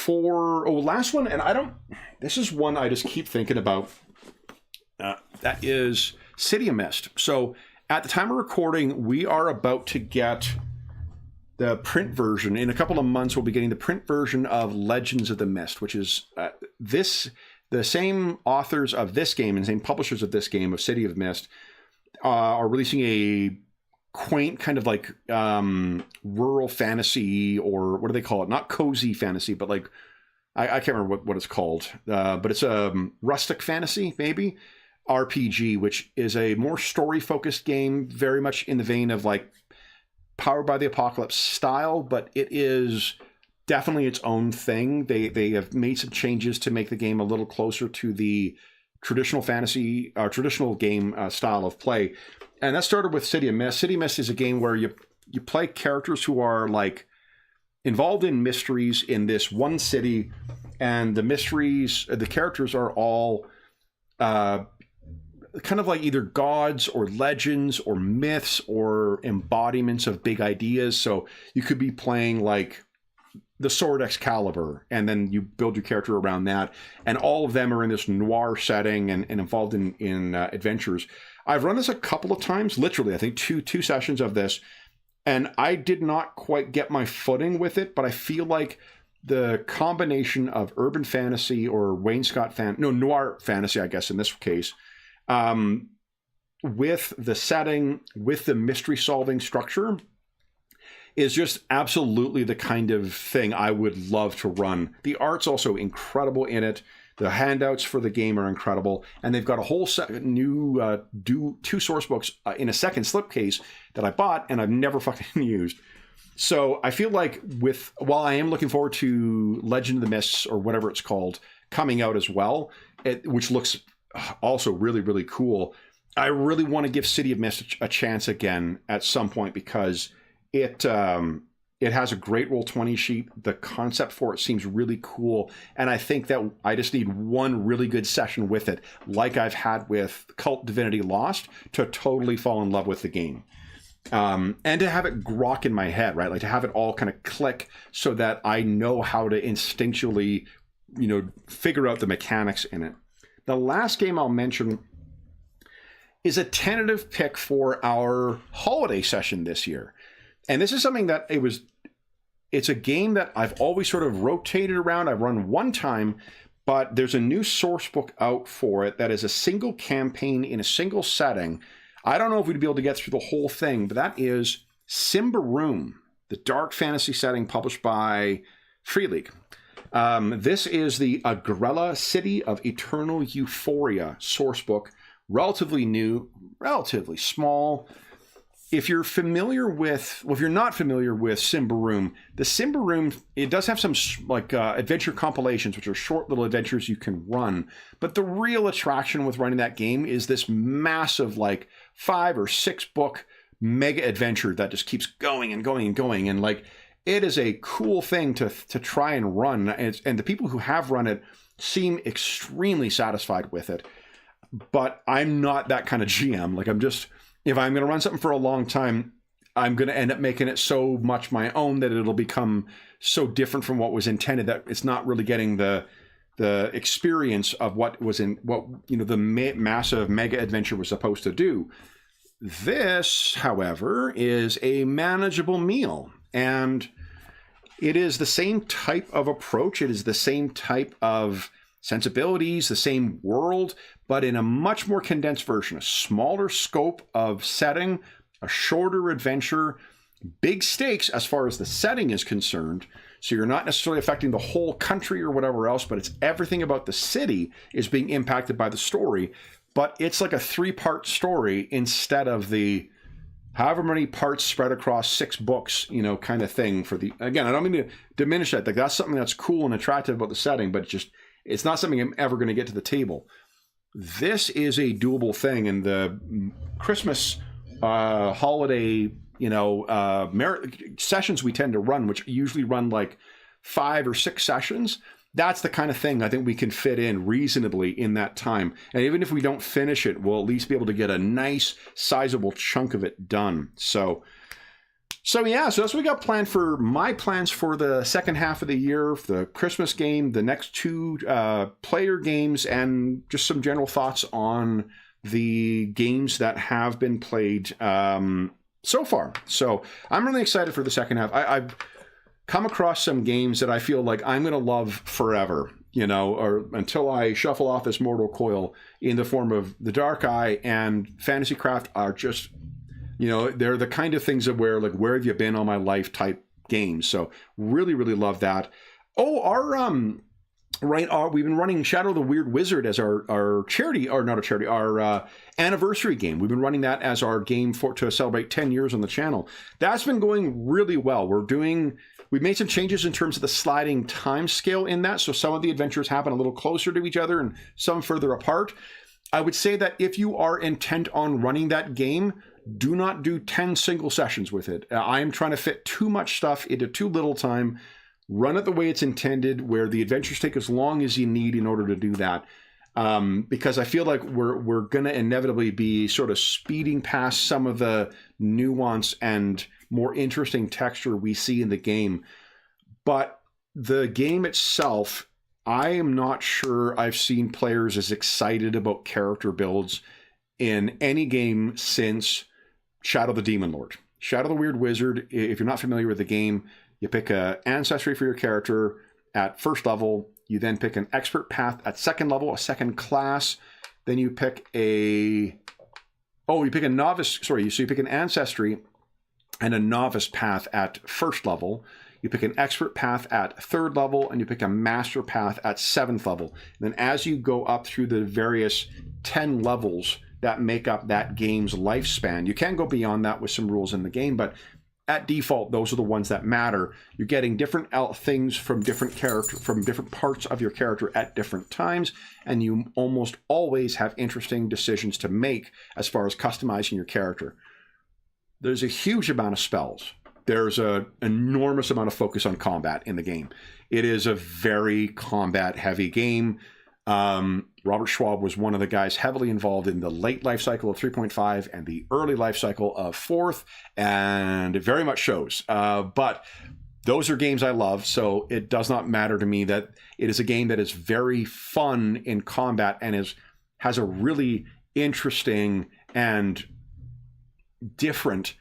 Last one, and this is one I just keep thinking about. That is City of Mist. So at the time of recording, we are about to get the print version. In a couple of months, we'll be getting the print version of Legends of the Mist, which is the same authors of this game and same publishers of this game, of City of Mist, are releasing a quaint kind of like rural fantasy, or what do they call it? Not cozy fantasy, but like, I can't remember what it's called, but it's a rustic fantasy, maybe, RPG, which is a more story-focused game, very much in the vein of like Powered by the Apocalypse style, but it is definitely its own thing. They have made some changes to make the game a little closer to the traditional fantasy, traditional game style of play. And that started with City of Mist. City of Mist is a game where you play characters who are like involved in mysteries in this one city, and the characters are all kind of like either gods or legends or myths or embodiments of big ideas. So you could be playing like the Sword Excalibur, and then you build your character around that, and all of them are in this noir setting and involved in adventures. I've run this a couple of times, literally, I think two sessions of this, and I did not quite get my footing with it, but I feel like the combination of urban fantasy or noir fantasy, I guess in this case, with the setting, with the mystery solving structure, is just absolutely the kind of thing I would love to run. The art's also incredible in it. The handouts for the game are incredible, and they've got a whole new two source books in a second slipcase that I bought and I've never fucking used. So I feel like while I am looking forward to Legend of the Mists or whatever it's called coming out as well, which looks also really, really cool, I really want to give City of Mist a chance again at some point because it has a great Roll20 sheet. The concept for it seems really cool. And I think that I just need one really good session with it, like I've had with Cult Divinity Lost, to totally fall in love with the game. And to have it grok in my head, right? Like to have it all kind of click so that I know how to instinctually, figure out the mechanics in it. The last game I'll mention is a tentative pick for our holiday session this year. And this is something that it's a game that I've always sort of rotated around. I've run one time, but there's a new source book out for it that is a single campaign in a single setting. I don't know if we'd be able to get through the whole thing, but that is Symbaroum, the dark fantasy setting published by Free League. This is the Agrella City of Eternal Euphoria sourcebook. Relatively new, relatively small. If you're familiar with, if you're not familiar with Symbaroum, the Symbaroum, it does have some adventure compilations, which are short little adventures you can run. But the real attraction with running that game is this massive 5 or 6 book mega adventure that just keeps going and going and going. And it is a cool thing to try and run. And the people who have run it seem extremely satisfied with it. But I'm not that kind of GM. If I'm going to run something for a long time, I'm going to end up making it so much my own that it'll become so different from what was intended that it's not really getting the experience of what the massive mega adventure was supposed to do. This, however, is a manageable meal, and it is the same type of approach. It is the same type of sensibilities, the same world, but in a much more condensed version, a smaller scope of setting, a shorter adventure, big stakes as far as the setting is concerned. So you're not necessarily affecting the whole country or whatever else, but it's everything about the city is being impacted by the story. But it's like a 3-part story instead of the however many parts spread across 6 books, kind of thing again, I don't mean to diminish that. That's something that's cool and attractive about the setting, but it's not something I'm ever going to get to the table. This is a doable thing, and the Christmas holiday, sessions we tend to run, which usually run 5 or 6 sessions, that's the kind of thing I think we can fit in reasonably in that time. And even if we don't finish it, we'll at least be able to get a nice, sizable chunk of it done. So that's what we got planned for my plans for the second half of the year, the Christmas game, the next 2 player games, and just some general thoughts on the games that have been played so far. So I'm really excited for the second half. I've come across some games that I feel like I'm going to love forever, or until I shuffle off this mortal coil, in the form of The Dark Eye and Fantasy Craft are just... they're the kind of things that where have you been all my life type games. So really, really love that. We've been running Shadow of the Weird Wizard as our charity, or not a charity, our anniversary game. We've been running that as our game to celebrate 10 years on the channel. That's been going really well. We've made some changes in terms of the sliding time scale in that. So some of the adventures happen a little closer to each other and some further apart. I would say that if you are intent on running that game, do not do 10 single sessions with it. I am trying to fit too much stuff into too little time. Run it the way it's intended, where the adventures take as long as you need in order to do that. Because I feel like we're going to inevitably be sort of speeding past some of the nuance and more interesting texture we see in the game. But the game itself, I am not sure I've seen players as excited about character builds in any game since Shadow the Demon Lord. Shadow the Weird Wizard, if you're not familiar with the game, you pick an ancestry for your character at first level. You then pick an expert path at second level, a second class. Then you pick you pick a novice, so you pick an ancestry and a novice path at first level. You pick an expert path at third level, and you pick a master path at 7th level. And then as you go up through the various 10 levels that make up that game's lifespan, you can go beyond that with some rules in the game, but at default, those are the ones that matter. You're getting different things from different parts of your character at different times, and you almost always have interesting decisions to make as far as customizing your character. There's a huge amount of spells. There's an enormous amount of focus on combat in the game. It is a very combat-heavy game. Robert Schwab was one of the guys heavily involved in the late life cycle of 3.5 and the early life cycle of 4th, and it very much shows. But those are games I love, so it does not matter to me that it is a game that is very fun in combat and has a really interesting and different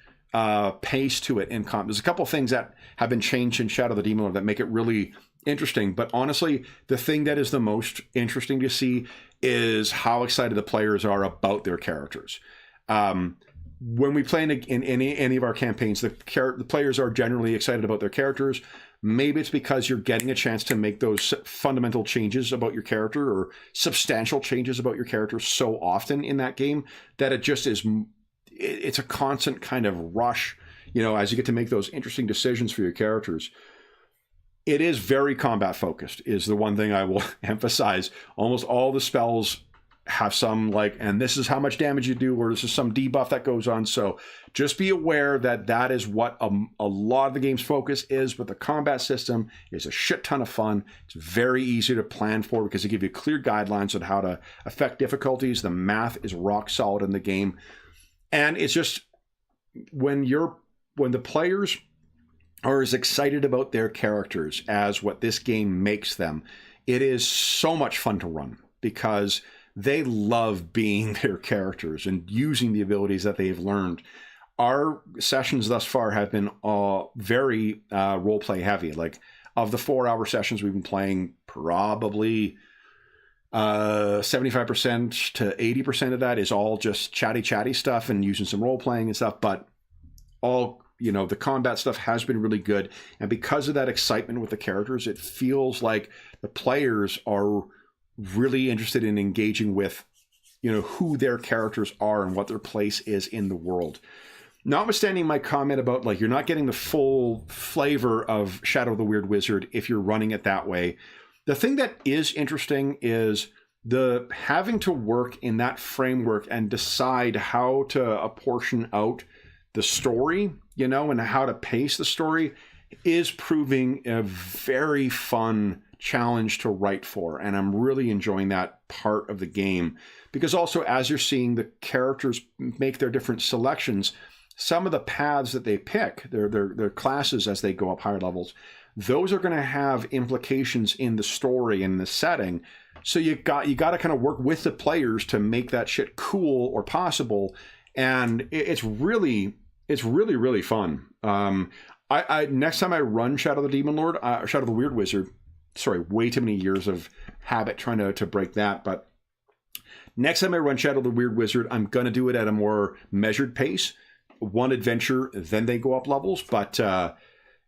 pace to it in combat. There's a couple of things that have been changed in Shadow of the Demon Lord that make it really interesting, but honestly, the thing that is the most interesting to see is how excited the players are about their characters. When we play in any of our campaigns, the players are generally excited about their characters. Maybe it's because you're getting a chance to make those fundamental changes about your character or substantial changes about your character so often in that game that it just is, it's a constant kind of rush, as you get to make those interesting decisions for your characters. It is very combat focused, is the one thing I will emphasize. Almost all the spells have some and this is how much damage you do, or this is some debuff that goes on. So just be aware that is what a lot of the game's focus is, but the combat system is a shit ton of fun. It's very easy to plan for because they give you clear guidelines on how to affect difficulties. The math is rock solid in the game. And it's just when the players are as excited about their characters as what this game makes them, it is so much fun to run because they love being their characters and using the abilities that they've learned. Our sessions thus far have been very roleplay heavy. Of the 4-hour sessions we've been playing, probably 75% to 80% of that is all just chatty stuff and using some role playing and stuff, but the combat stuff has been really good. And because of that excitement with the characters, it feels like the players are really interested in engaging with, who their characters are and what their place is in the world. Notwithstanding my comment about you're not getting the full flavor of Shadow of the Weird Wizard if you're running it that way. The thing that is interesting is the having to work in that framework and decide how to apportion out the story, and how to pace the story is proving a very fun challenge to write for. And I'm really enjoying that part of the game because also as you're seeing the characters make their different selections, some of the paths that they pick, their classes as they go up higher levels, those are going to have implications in the story and the setting. So you got to kind of work with the players to make that shit cool or possible. And it's really fun. I next time I run Shadow of the Demon Lord, Shadow of the Weird Wizard, sorry, way too many years of habit trying to break that. But next time I run Shadow of the Weird Wizard, I'm going to do it at a more measured pace. One adventure, then they go up levels. But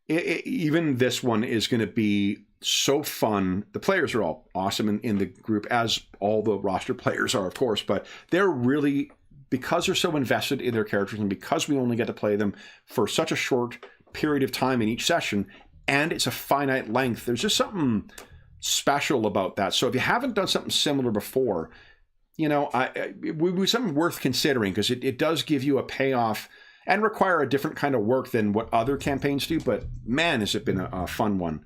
even this one is going to be so fun. The players are all awesome in the group, as all the roster players are, of course. But they're really, because they're so invested in their characters and because we only get to play them for such a short period of time in each session, and it's a finite length, there's just something special about that. So if you haven't done something similar before, it would be something worth considering because it does give you a payoff and require a different kind of work than what other campaigns do. But man, has it been a fun one.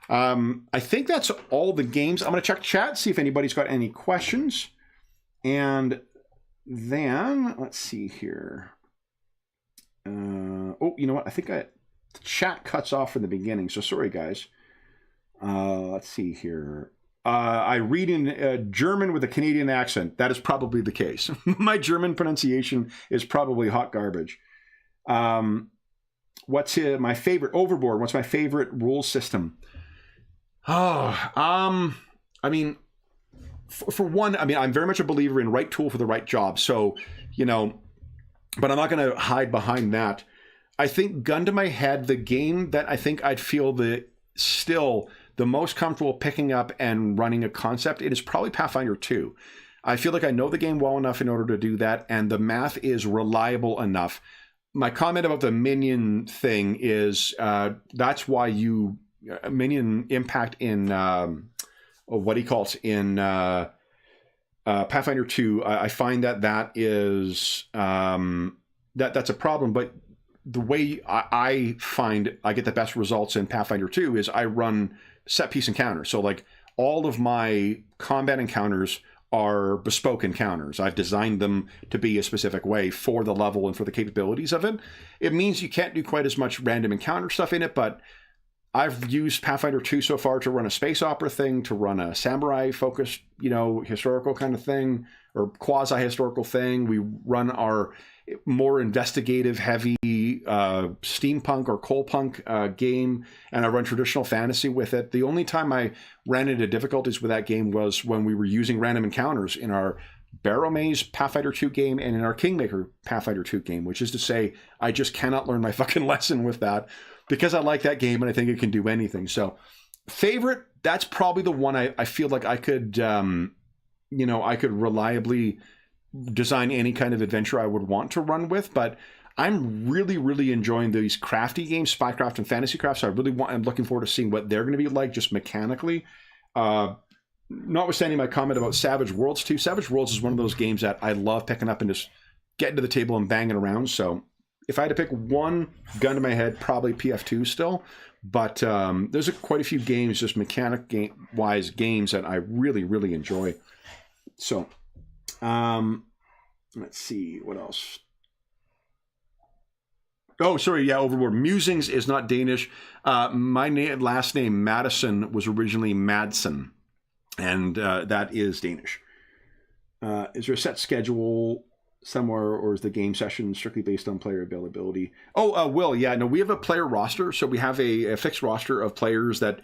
I think that's all the games. I'm going to check chat, see if anybody's got any questions. And then, let's see here. You know what? I think the chat cuts off from the beginning. So sorry, guys. Let's see here. I read in German with a Canadian accent. That is probably the case. My German pronunciation is probably hot garbage. What's my favorite? Overboard. What's my favorite rule system? I mean, for one, I'm very much a believer in right tool for the right job. So, but I'm not going to hide behind that. I think, gun to my head, the game that I think I'd feel still the most comfortable picking up and running a concept, it is probably Pathfinder 2. I feel like I know the game well enough in order to do that, and the math is reliable enough. my comment about the minion thing is that's why minion impact in what he calls in Pathfinder 2. I find that is that's a problem, but the way I find I get the best results in Pathfinder 2 is I run set piece encounters. So like all of my combat encounters are bespoke encounters. I've designed them to be a specific way for the level and for the capabilities of it. It means you can't do quite as much random encounter stuff in it, but I've used Pathfinder 2 so far to run a space opera thing, to run a samurai focused, historical kind of thing, or quasi-historical thing. We run our more investigative heavy steampunk or coalpunk game, and I run traditional fantasy with it. The only time I ran into difficulties with that game was when we were using random encounters in our Barrow Maze Pathfinder 2 game and in our Kingmaker Pathfinder 2 game, which is to say I just cannot learn my fucking lesson with that because I like that game and I think it can do anything. So favorite, that's probably the one I feel like I could I could reliably design any kind of adventure I would want to run with. But I'm really, really enjoying these crafty games, Spycraft and Fantasy Craft. So I'm looking forward to seeing what they're going to be like just mechanically. Notwithstanding my comment about Savage Worlds 2, Savage Worlds is one of those games that I love picking up and just getting to the table and banging around. So if I had to pick one, gun to my head, probably PF2 still. But there's quite a few games, just mechanic-wise games that I really, really enjoy. So let's see, what else? Oh, sorry, yeah, Overboard. Musings is not Danish. My last name, Madison, was originally Madsen, and that is Danish. Is there a set schedule somewhere, or is the game session strictly based on player availability? Will, yeah, no, we have a player roster, so we have a fixed roster of players that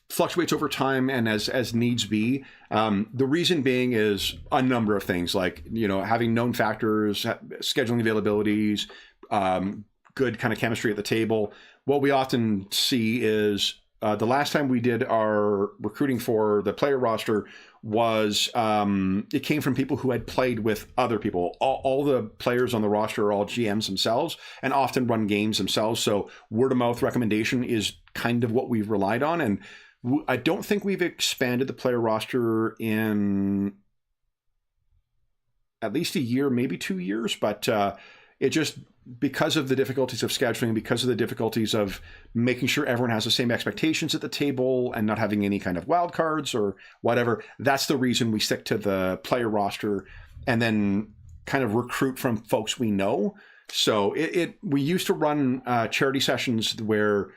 fluctuates over time and as needs be. The reason being is a number of things, like having known factors, scheduling availabilities, good kind of chemistry at the table. What we often see is the last time we did our recruiting for the player roster was it came from people who had played with other people. All the players on the roster are all GMs themselves and often run games themselves. So word of mouth recommendation is kind of what we've relied on. And I don't think we've expanded the player roster in at least a year, maybe 2 years, but it just, because of the difficulties of scheduling, because of the difficulties of making sure everyone has the same expectations at the table and not having any kind of wild cards or whatever, that's the reason we stick to the player roster and then kind of recruit from folks we know. So we used to run charity sessions where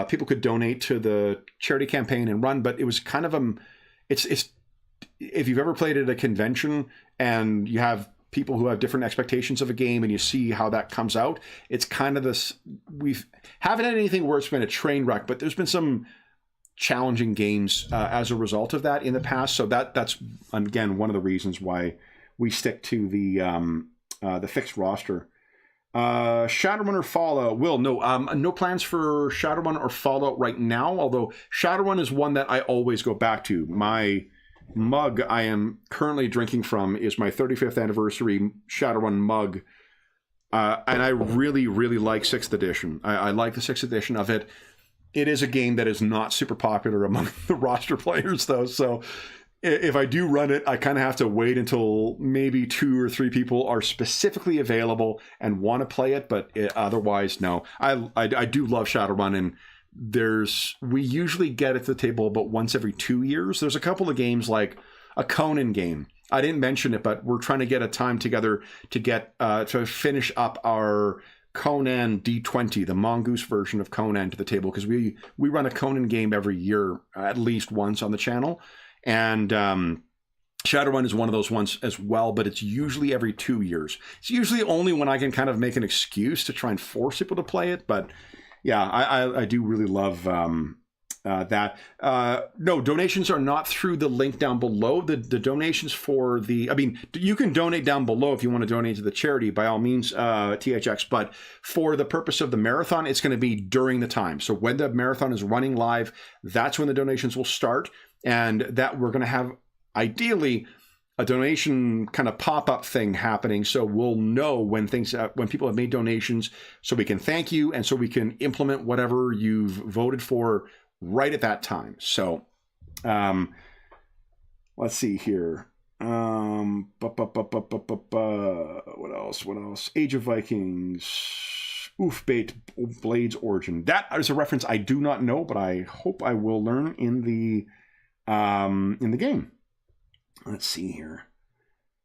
people could donate to the charity campaign and run, but it was kind of it's if you've ever played at a convention and you have people who have different expectations of a game and you see how that comes out, it's kind of this, haven't had anything where it's been a train wreck, but there's been some challenging games as a result of that in the past. So that's again one of the reasons why we stick to the fixed roster. Shadowrun or Fallout? Will, no plans for Shadowrun or Fallout right now, although Shadowrun is one that I always go back to. My mug I am currently drinking from is my 35th anniversary Shadowrun mug, and I really, really like 6th edition. I like the 6th edition of it. It is a game that is not super popular among the roster players, though, so if I do run it, I kind of have to wait until maybe 2 or 3 people are specifically available and want to play it, but otherwise, no. I do love Shadowrun, and we usually get at the table about once every 2 years. There's a couple of games like a Conan game. I didn't mention it, but we're trying to get a time together to get to finish up our Conan D20, the Mongoose version of Conan, to the table, because we run a Conan game every year, at least once on the channel. And Shadowrun is one of those ones as well, but it's usually every 2 years. It's usually only when I can kind of make an excuse to try and force people to play it, but yeah, I do really love that. No, donations are not through the link down below. The donations for you can donate down below if you want to donate to the charity, by all means, THX, but for the purpose of the marathon, it's going to be during the time. So when the marathon is running live, that's when the donations will start, and that we're going to have, ideally, a donation kind of pop-up thing happening, so we'll know when people have made donations, so we can thank you and so we can implement whatever you've voted for right at that time. So let's see here. What else? Age of Vikings, Oofbait Blades Origin. That is a reference I do not know, but I hope I will learn in the game. Let's see here.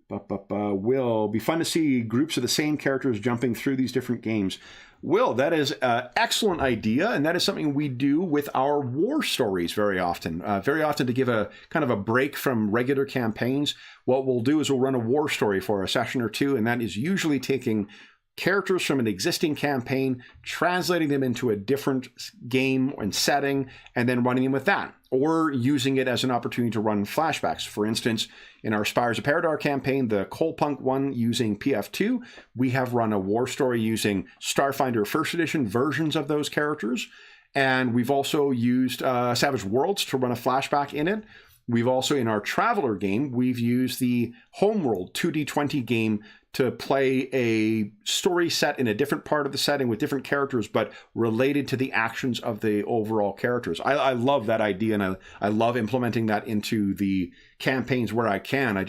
Will be fun to see groups of the same characters jumping through these different games. Will, that is an excellent idea, and that is something we do with our war stories very often. Very often, to give a kind of a break from regular campaigns, what we'll do is we'll run a war story for a session or two, and that is usually taking characters from an existing campaign, translating them into a different game and setting, and then running them with that, or using it as an opportunity to run flashbacks. For instance, in our Spires of Paradar campaign, the Coalpunk one using PF2, we have run a war story using Starfinder First Edition versions of those characters, and we've also used Savage Worlds to run a flashback in it. We've also, in our Traveler game, we've used the Homeworld 2D20 game to play a story set in a different part of the setting with different characters, but related to the actions of the overall characters. I love that idea, and I love implementing that into the campaigns where I can.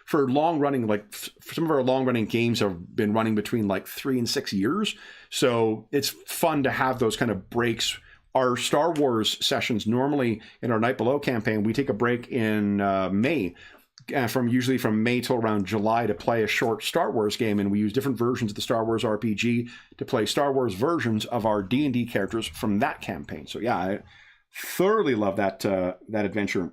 For long-running, for some of our long-running games have been running between 3 and 6 years, so it's fun to have those kind of breaks. Our Star Wars sessions, normally in our Night Below campaign, we take a break in May, usually from May till around July, to play a short Star Wars game, and we use different versions of the Star Wars RPG to play Star Wars versions of our D&D characters from that campaign. So yeah, I thoroughly love that adventure.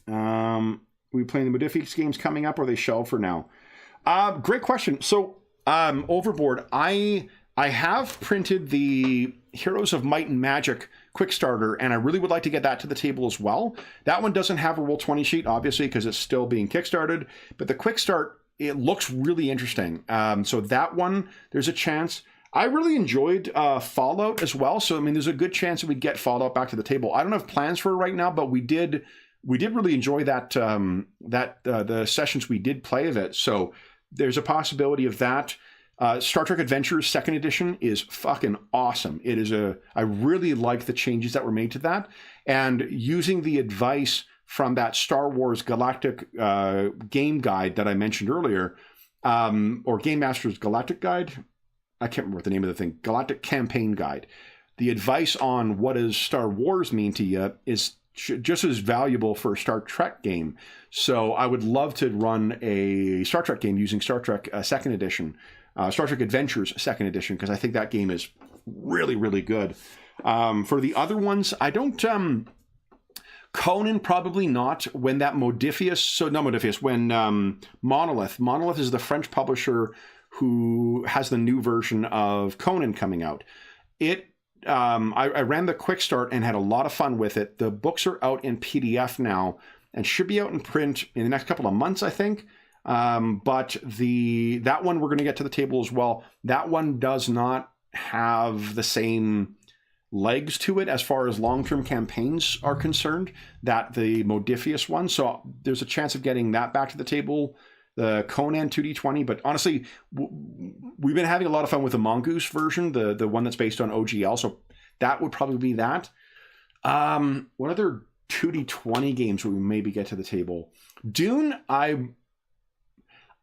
We playing the Modifius games coming up, or are they shelved for now? Great question. So Overboard, I have printed the Heroes of Might and Magic quick starter, and I really would like to get that to the table as well. That one doesn't have a Roll20 sheet, obviously, because it's still being kickstarted, but the quick start, it looks really interesting. So that one, there's a chance. I really enjoyed Fallout as well, so I mean, there's a good chance that we'd get Fallout back to the table. I don't have plans for it right now, but we did really enjoy that the sessions we did play of it. So there's a possibility of that. Star Trek Adventures 2nd Edition is fucking awesome. I really like the changes that were made to that, and using the advice from that Star Wars Galactic game guide that I mentioned earlier, or Game Master's Galactic Guide. I can't remember what the name of the thing. Galactic Campaign Guide. The advice on what does Star Wars mean to you is just as valuable for a Star Trek game. So I would love to run a Star Trek game using Star Trek 2nd Edition. Star Trek Adventures 2nd Edition, because I think that game is really, really good. For the other ones, I don't... Conan, probably not. When that when Monolith is the French publisher who has the new version of Conan coming out. I ran the quick start and had a lot of fun with it. The books are out in PDF now and should be out in print in the next couple of months, I think. But that one we're going to get to the table as well. That one does not have the same legs to it as far as long-term campaigns are concerned that the Modifius one. So there's a chance of getting that back to the table, the Conan 2D20. But honestly, we've been having a lot of fun with the Mongoose version, the one that's based on OGL. So that would probably be that. What other 2D20 games would we maybe get to the table? Dune,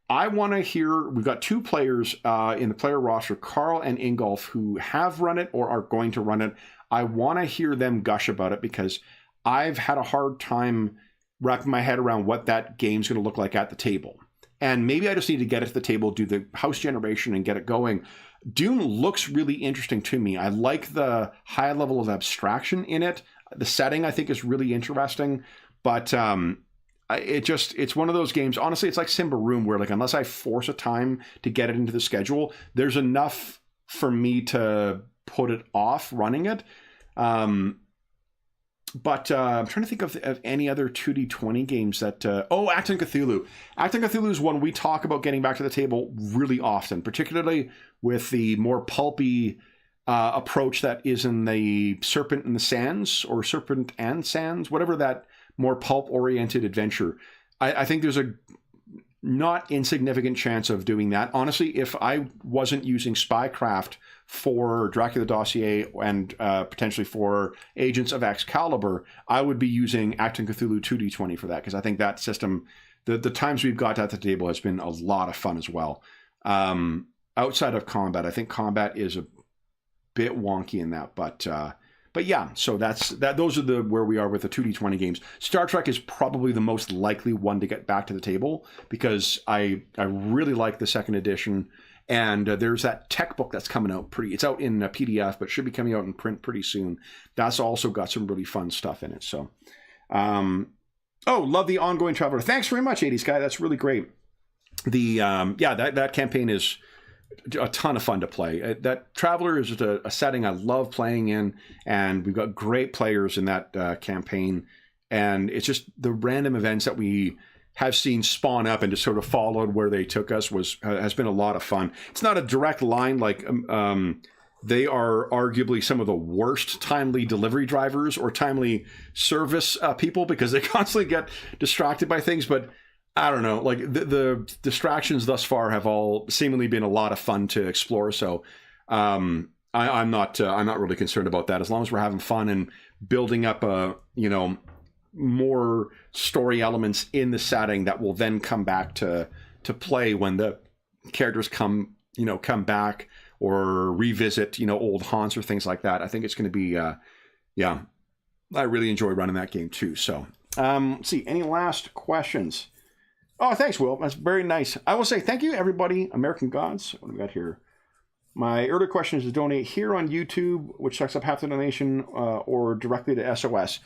I want to hear, we've got 2 players in the player roster, Carl and Ingolf, who have run it or are going to run it. I want to hear them gush about it because I've had a hard time wrapping my head around what that game's going to look like at the table. And maybe I just need to get it to the table, do the house generation and get it going. Dune looks really interesting to me. I like the high level of abstraction in it. The setting I think is really interesting, but it's one of those games. Honestly, it's like Simba Room, where unless I force a time to get it into the schedule, there's enough for me to put it off running it. But I'm trying to think of any other 2D20 games that... Acton Cthulhu. Acton Cthulhu is one we talk about getting back to the table really often, particularly with the more pulpy approach that is in the Serpent and the Sands, or Serpent and Sands, whatever that more pulp-oriented adventure. I think there's not insignificant chance of doing that. Honestly, if I wasn't using Spycraft for Dracula Dossier and potentially for Agents of Excalibur, I would be using Acton Cthulhu 2D20 for that, because I think that system, the times we've got at the table has been a lot of fun as well. Outside of combat, I think combat is a bit wonky in that, but yeah, so that's that. Those are where we are with the 2D20 games. Star Trek is probably the most likely one to get back to the table, because I really like the second edition, and there's that tech book that's coming out it's out in PDF, but should be coming out in print pretty soon. That's also got some really fun stuff in it. So, love the ongoing Traveler. Thanks very much, 80s guy. That's really great. The that campaign is a ton of fun to play. That Traveler is just a setting I love playing in, and we've got great players in that campaign, and it's just the random events that we have seen spawn up and just sort of followed where they took us has been a lot of fun. It's not a direct line, like they are arguably some of the worst timely delivery drivers or timely service people, because they constantly get distracted by things, but I don't know, like the distractions thus far have all seemingly been a lot of fun to explore. So I'm not really concerned about that, as long as we're having fun and building up more story elements in the setting that will then come back to play when the characters come back or revisit old haunts or things like that. I think it's going to be I really enjoy running that game too. So let's see, any last questions? Oh, thanks, Will. That's very nice. I will say thank you, everybody. American Gods. What do we got here? My earlier question is to donate here on YouTube, which sucks up half the donation, or directly to SOS.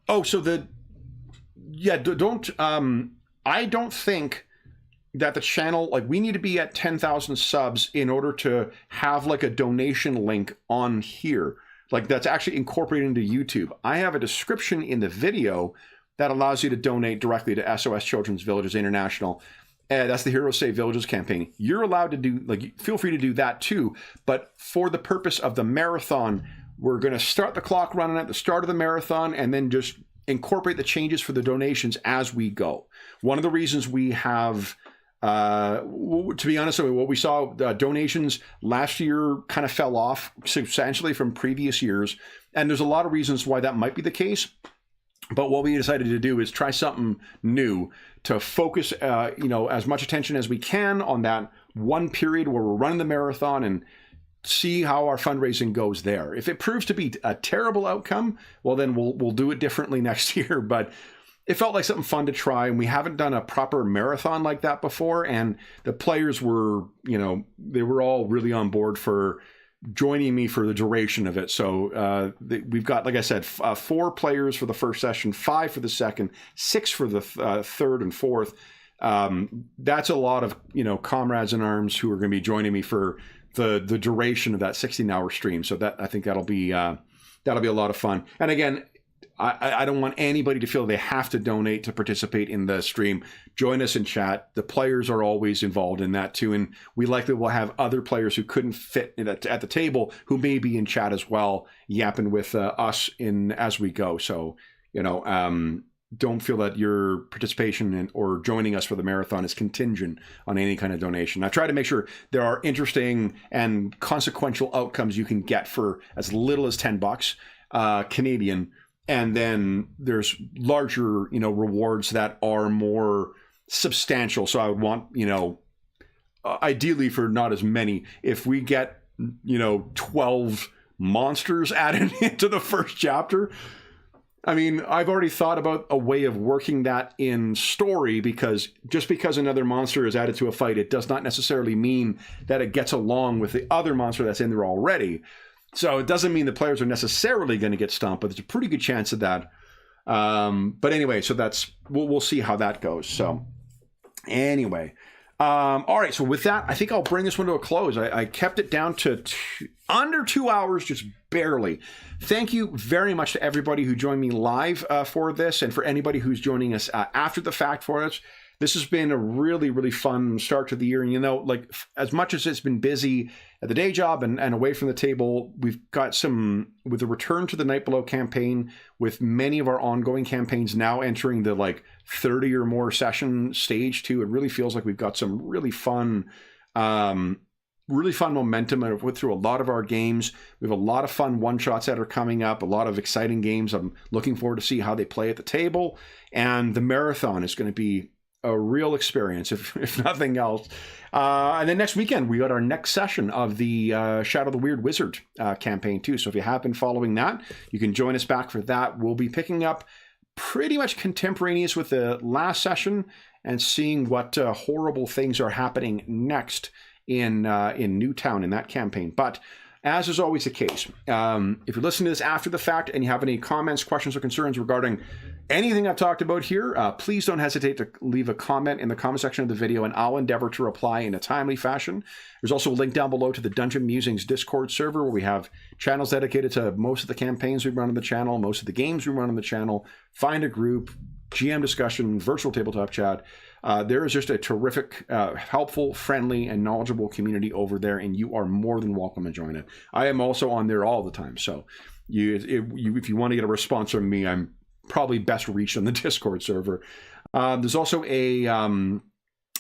Oh, so don't. I don't think that the channel, like, we need to be at 10,000 subs in order to have like a donation link on here, like that's actually incorporated into YouTube. I have a description in the video that allows you to donate directly to SOS Children's Villages International. That's the Heroes Save Villages campaign. You're allowed to do, feel free to do that too. But for the purpose of the marathon, we're going to start the clock running at the start of the marathon and then just incorporate the changes for the donations as we go. One of the reasons we have, to be honest, what we saw, donations last year kind of fell off substantially from previous years. And there's a lot of reasons why that might be the case. But what we decided to do is try something new to focus, as much attention as we can on that one period where we're running the marathon and see how our fundraising goes there. If it proves to be a terrible outcome, well, then we'll do it differently next year. But it felt like something fun to try, and we haven't done a proper marathon like that before. And the players were, they were all really on board for joining me for the duration of it. So we've got, like I said, 4 players for the first session, 5 for the second, 6 for the third and fourth. That's a lot of comrades in arms who are going to be joining me for the duration of that 16-hour stream. So that, I think that'll be a lot of fun. And again, I don't want anybody to feel they have to donate to participate in the stream. Join us in chat. The players are always involved in that too. And we likely will have other players who couldn't fit at the table who may be in chat as well, yapping with us as we go. So, don't feel that your participation or joining us for the marathon is contingent on any kind of donation. I try to make sure there are interesting and consequential outcomes you can get for as little as $10 Canadian. And then there's larger, rewards that are more substantial. So I would want, ideally for not as many, if we get, 12 monsters added into the first chapter. I mean, I've already thought about a way of working that in story, because just because another monster is added to a fight, it does not necessarily mean that it gets along with the other monster that's in there already. So it doesn't mean the players are necessarily going to get stomped, but there's a pretty good chance of that. But anyway, so we'll see how that goes. So anyway, all right. So with that, I think I'll bring this one to a close. I kept it down to under 2 hours, just barely. Thank you very much to everybody who joined me live for this, and for anybody who's joining us after the fact for us. this has been a really, really fun start to the year. And, you know, like as much as it's been busy at the day job and away from the table, we've got some, with the return to the Night Below campaign, with many of our ongoing campaigns now entering the like 30 or more session stage too. It really feels like we've got some really fun momentum. I've went through a lot of our games. We have a lot of fun one-shots that are coming up, a lot of exciting games. I'm looking forward to see how they play at the table. And the marathon is going to be a real experience, if nothing else. And then next weekend, we got our next session of the Shadow the Weird Wizard campaign too. So if you have been following that, you can join us back for that. We'll be picking up pretty much contemporaneous with the last session and seeing what horrible things are happening next in Newtown in that campaign. But as is always the case, if you're listening to this after the fact and you have any comments, questions, or concerns regarding anything I've talked about here, please don't hesitate to leave a comment in the comment section of the video, and I'll endeavor to reply in a timely fashion. There's also a link down below to the Dungeon Musings Discord server, where we have channels dedicated to most of the campaigns we run on the channel, most of the games we run on the channel. Find a group, GM discussion, virtual tabletop chat. There is just a terrific, helpful, friendly, and knowledgeable community over there, and you are more than welcome to join it. I am also on there all the time, so if you want to get a response from me, I'm probably best reached on the Discord server. There's also a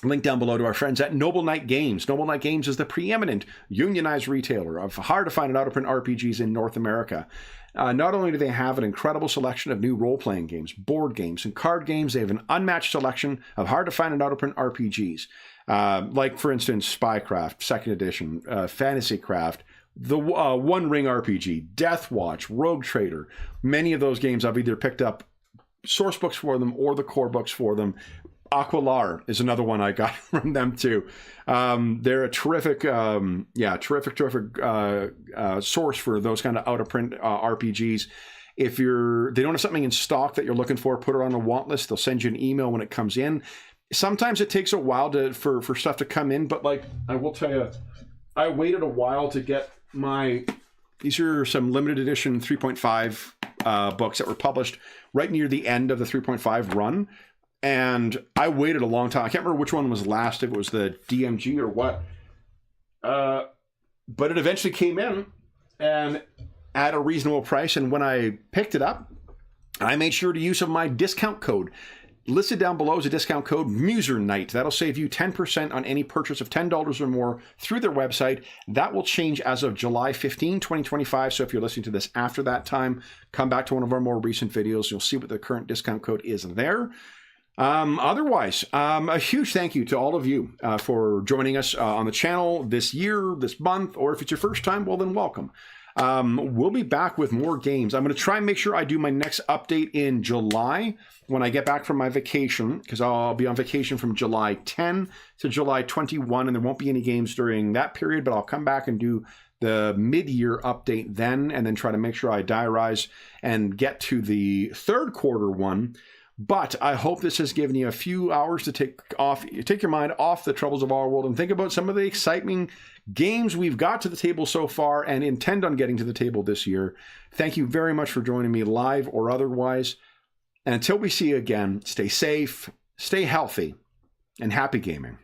link down below to our friends at Noble Knight Games. Noble Knight Games is the preeminent unionized retailer of hard-to-find and out-of-print RPGs in North America. Not only do they have an incredible selection of new role-playing games, board games, and card games, they have an unmatched selection of hard-to-find and out-of-print RPGs. Like, for instance, Spycraft, 2nd edition, Fantasycraft, the One Ring RPG, Death Watch, Rogue Trader. Many of those games I've either picked up source books for them or the core books for them. Aquilar is another one I got from them too. They're a terrific, source for those kind of out-of-print RPGs. If they don't have something in stock that you're looking for, put it on a want list. They'll send you an email when it comes in. Sometimes it takes a while for stuff to come in, but like I will tell you, I waited a while to get these are some limited edition 3.5 books that were published right near the end of the 3.5 run. And I waited a long time. I can't remember which one was last, if it was the DMG or what. But it eventually came in and at a reasonable price. And when I picked it up, I made sure to use my discount code. Listed down below is a discount code, MuserNight. That'll save you 10% on any purchase of $10 or more through their website. That will change as of July 15, 2025. So if you're listening to this after that time, come back to one of our more recent videos. You'll see what the current discount code is there. Otherwise, a huge thank you to all of you for joining us on the channel this year, this month, or if it's your first time, well then welcome. We'll be back with more games. I'm going to try and make sure I do my next update in July when I get back from my vacation, because I'll be on vacation from July 10 to July 21, and there won't be any games during that period, but I'll come back and do the mid-year update then, and then try to make sure I diarize and get to the third quarter one. But I hope this has given you a few hours to take your mind off the troubles of our world and think about some of the exciting games we've got to the table so far and intend on getting to the table this year. Thank you very much for joining me, live or otherwise. And until we see you again, stay safe, stay healthy, and happy gaming.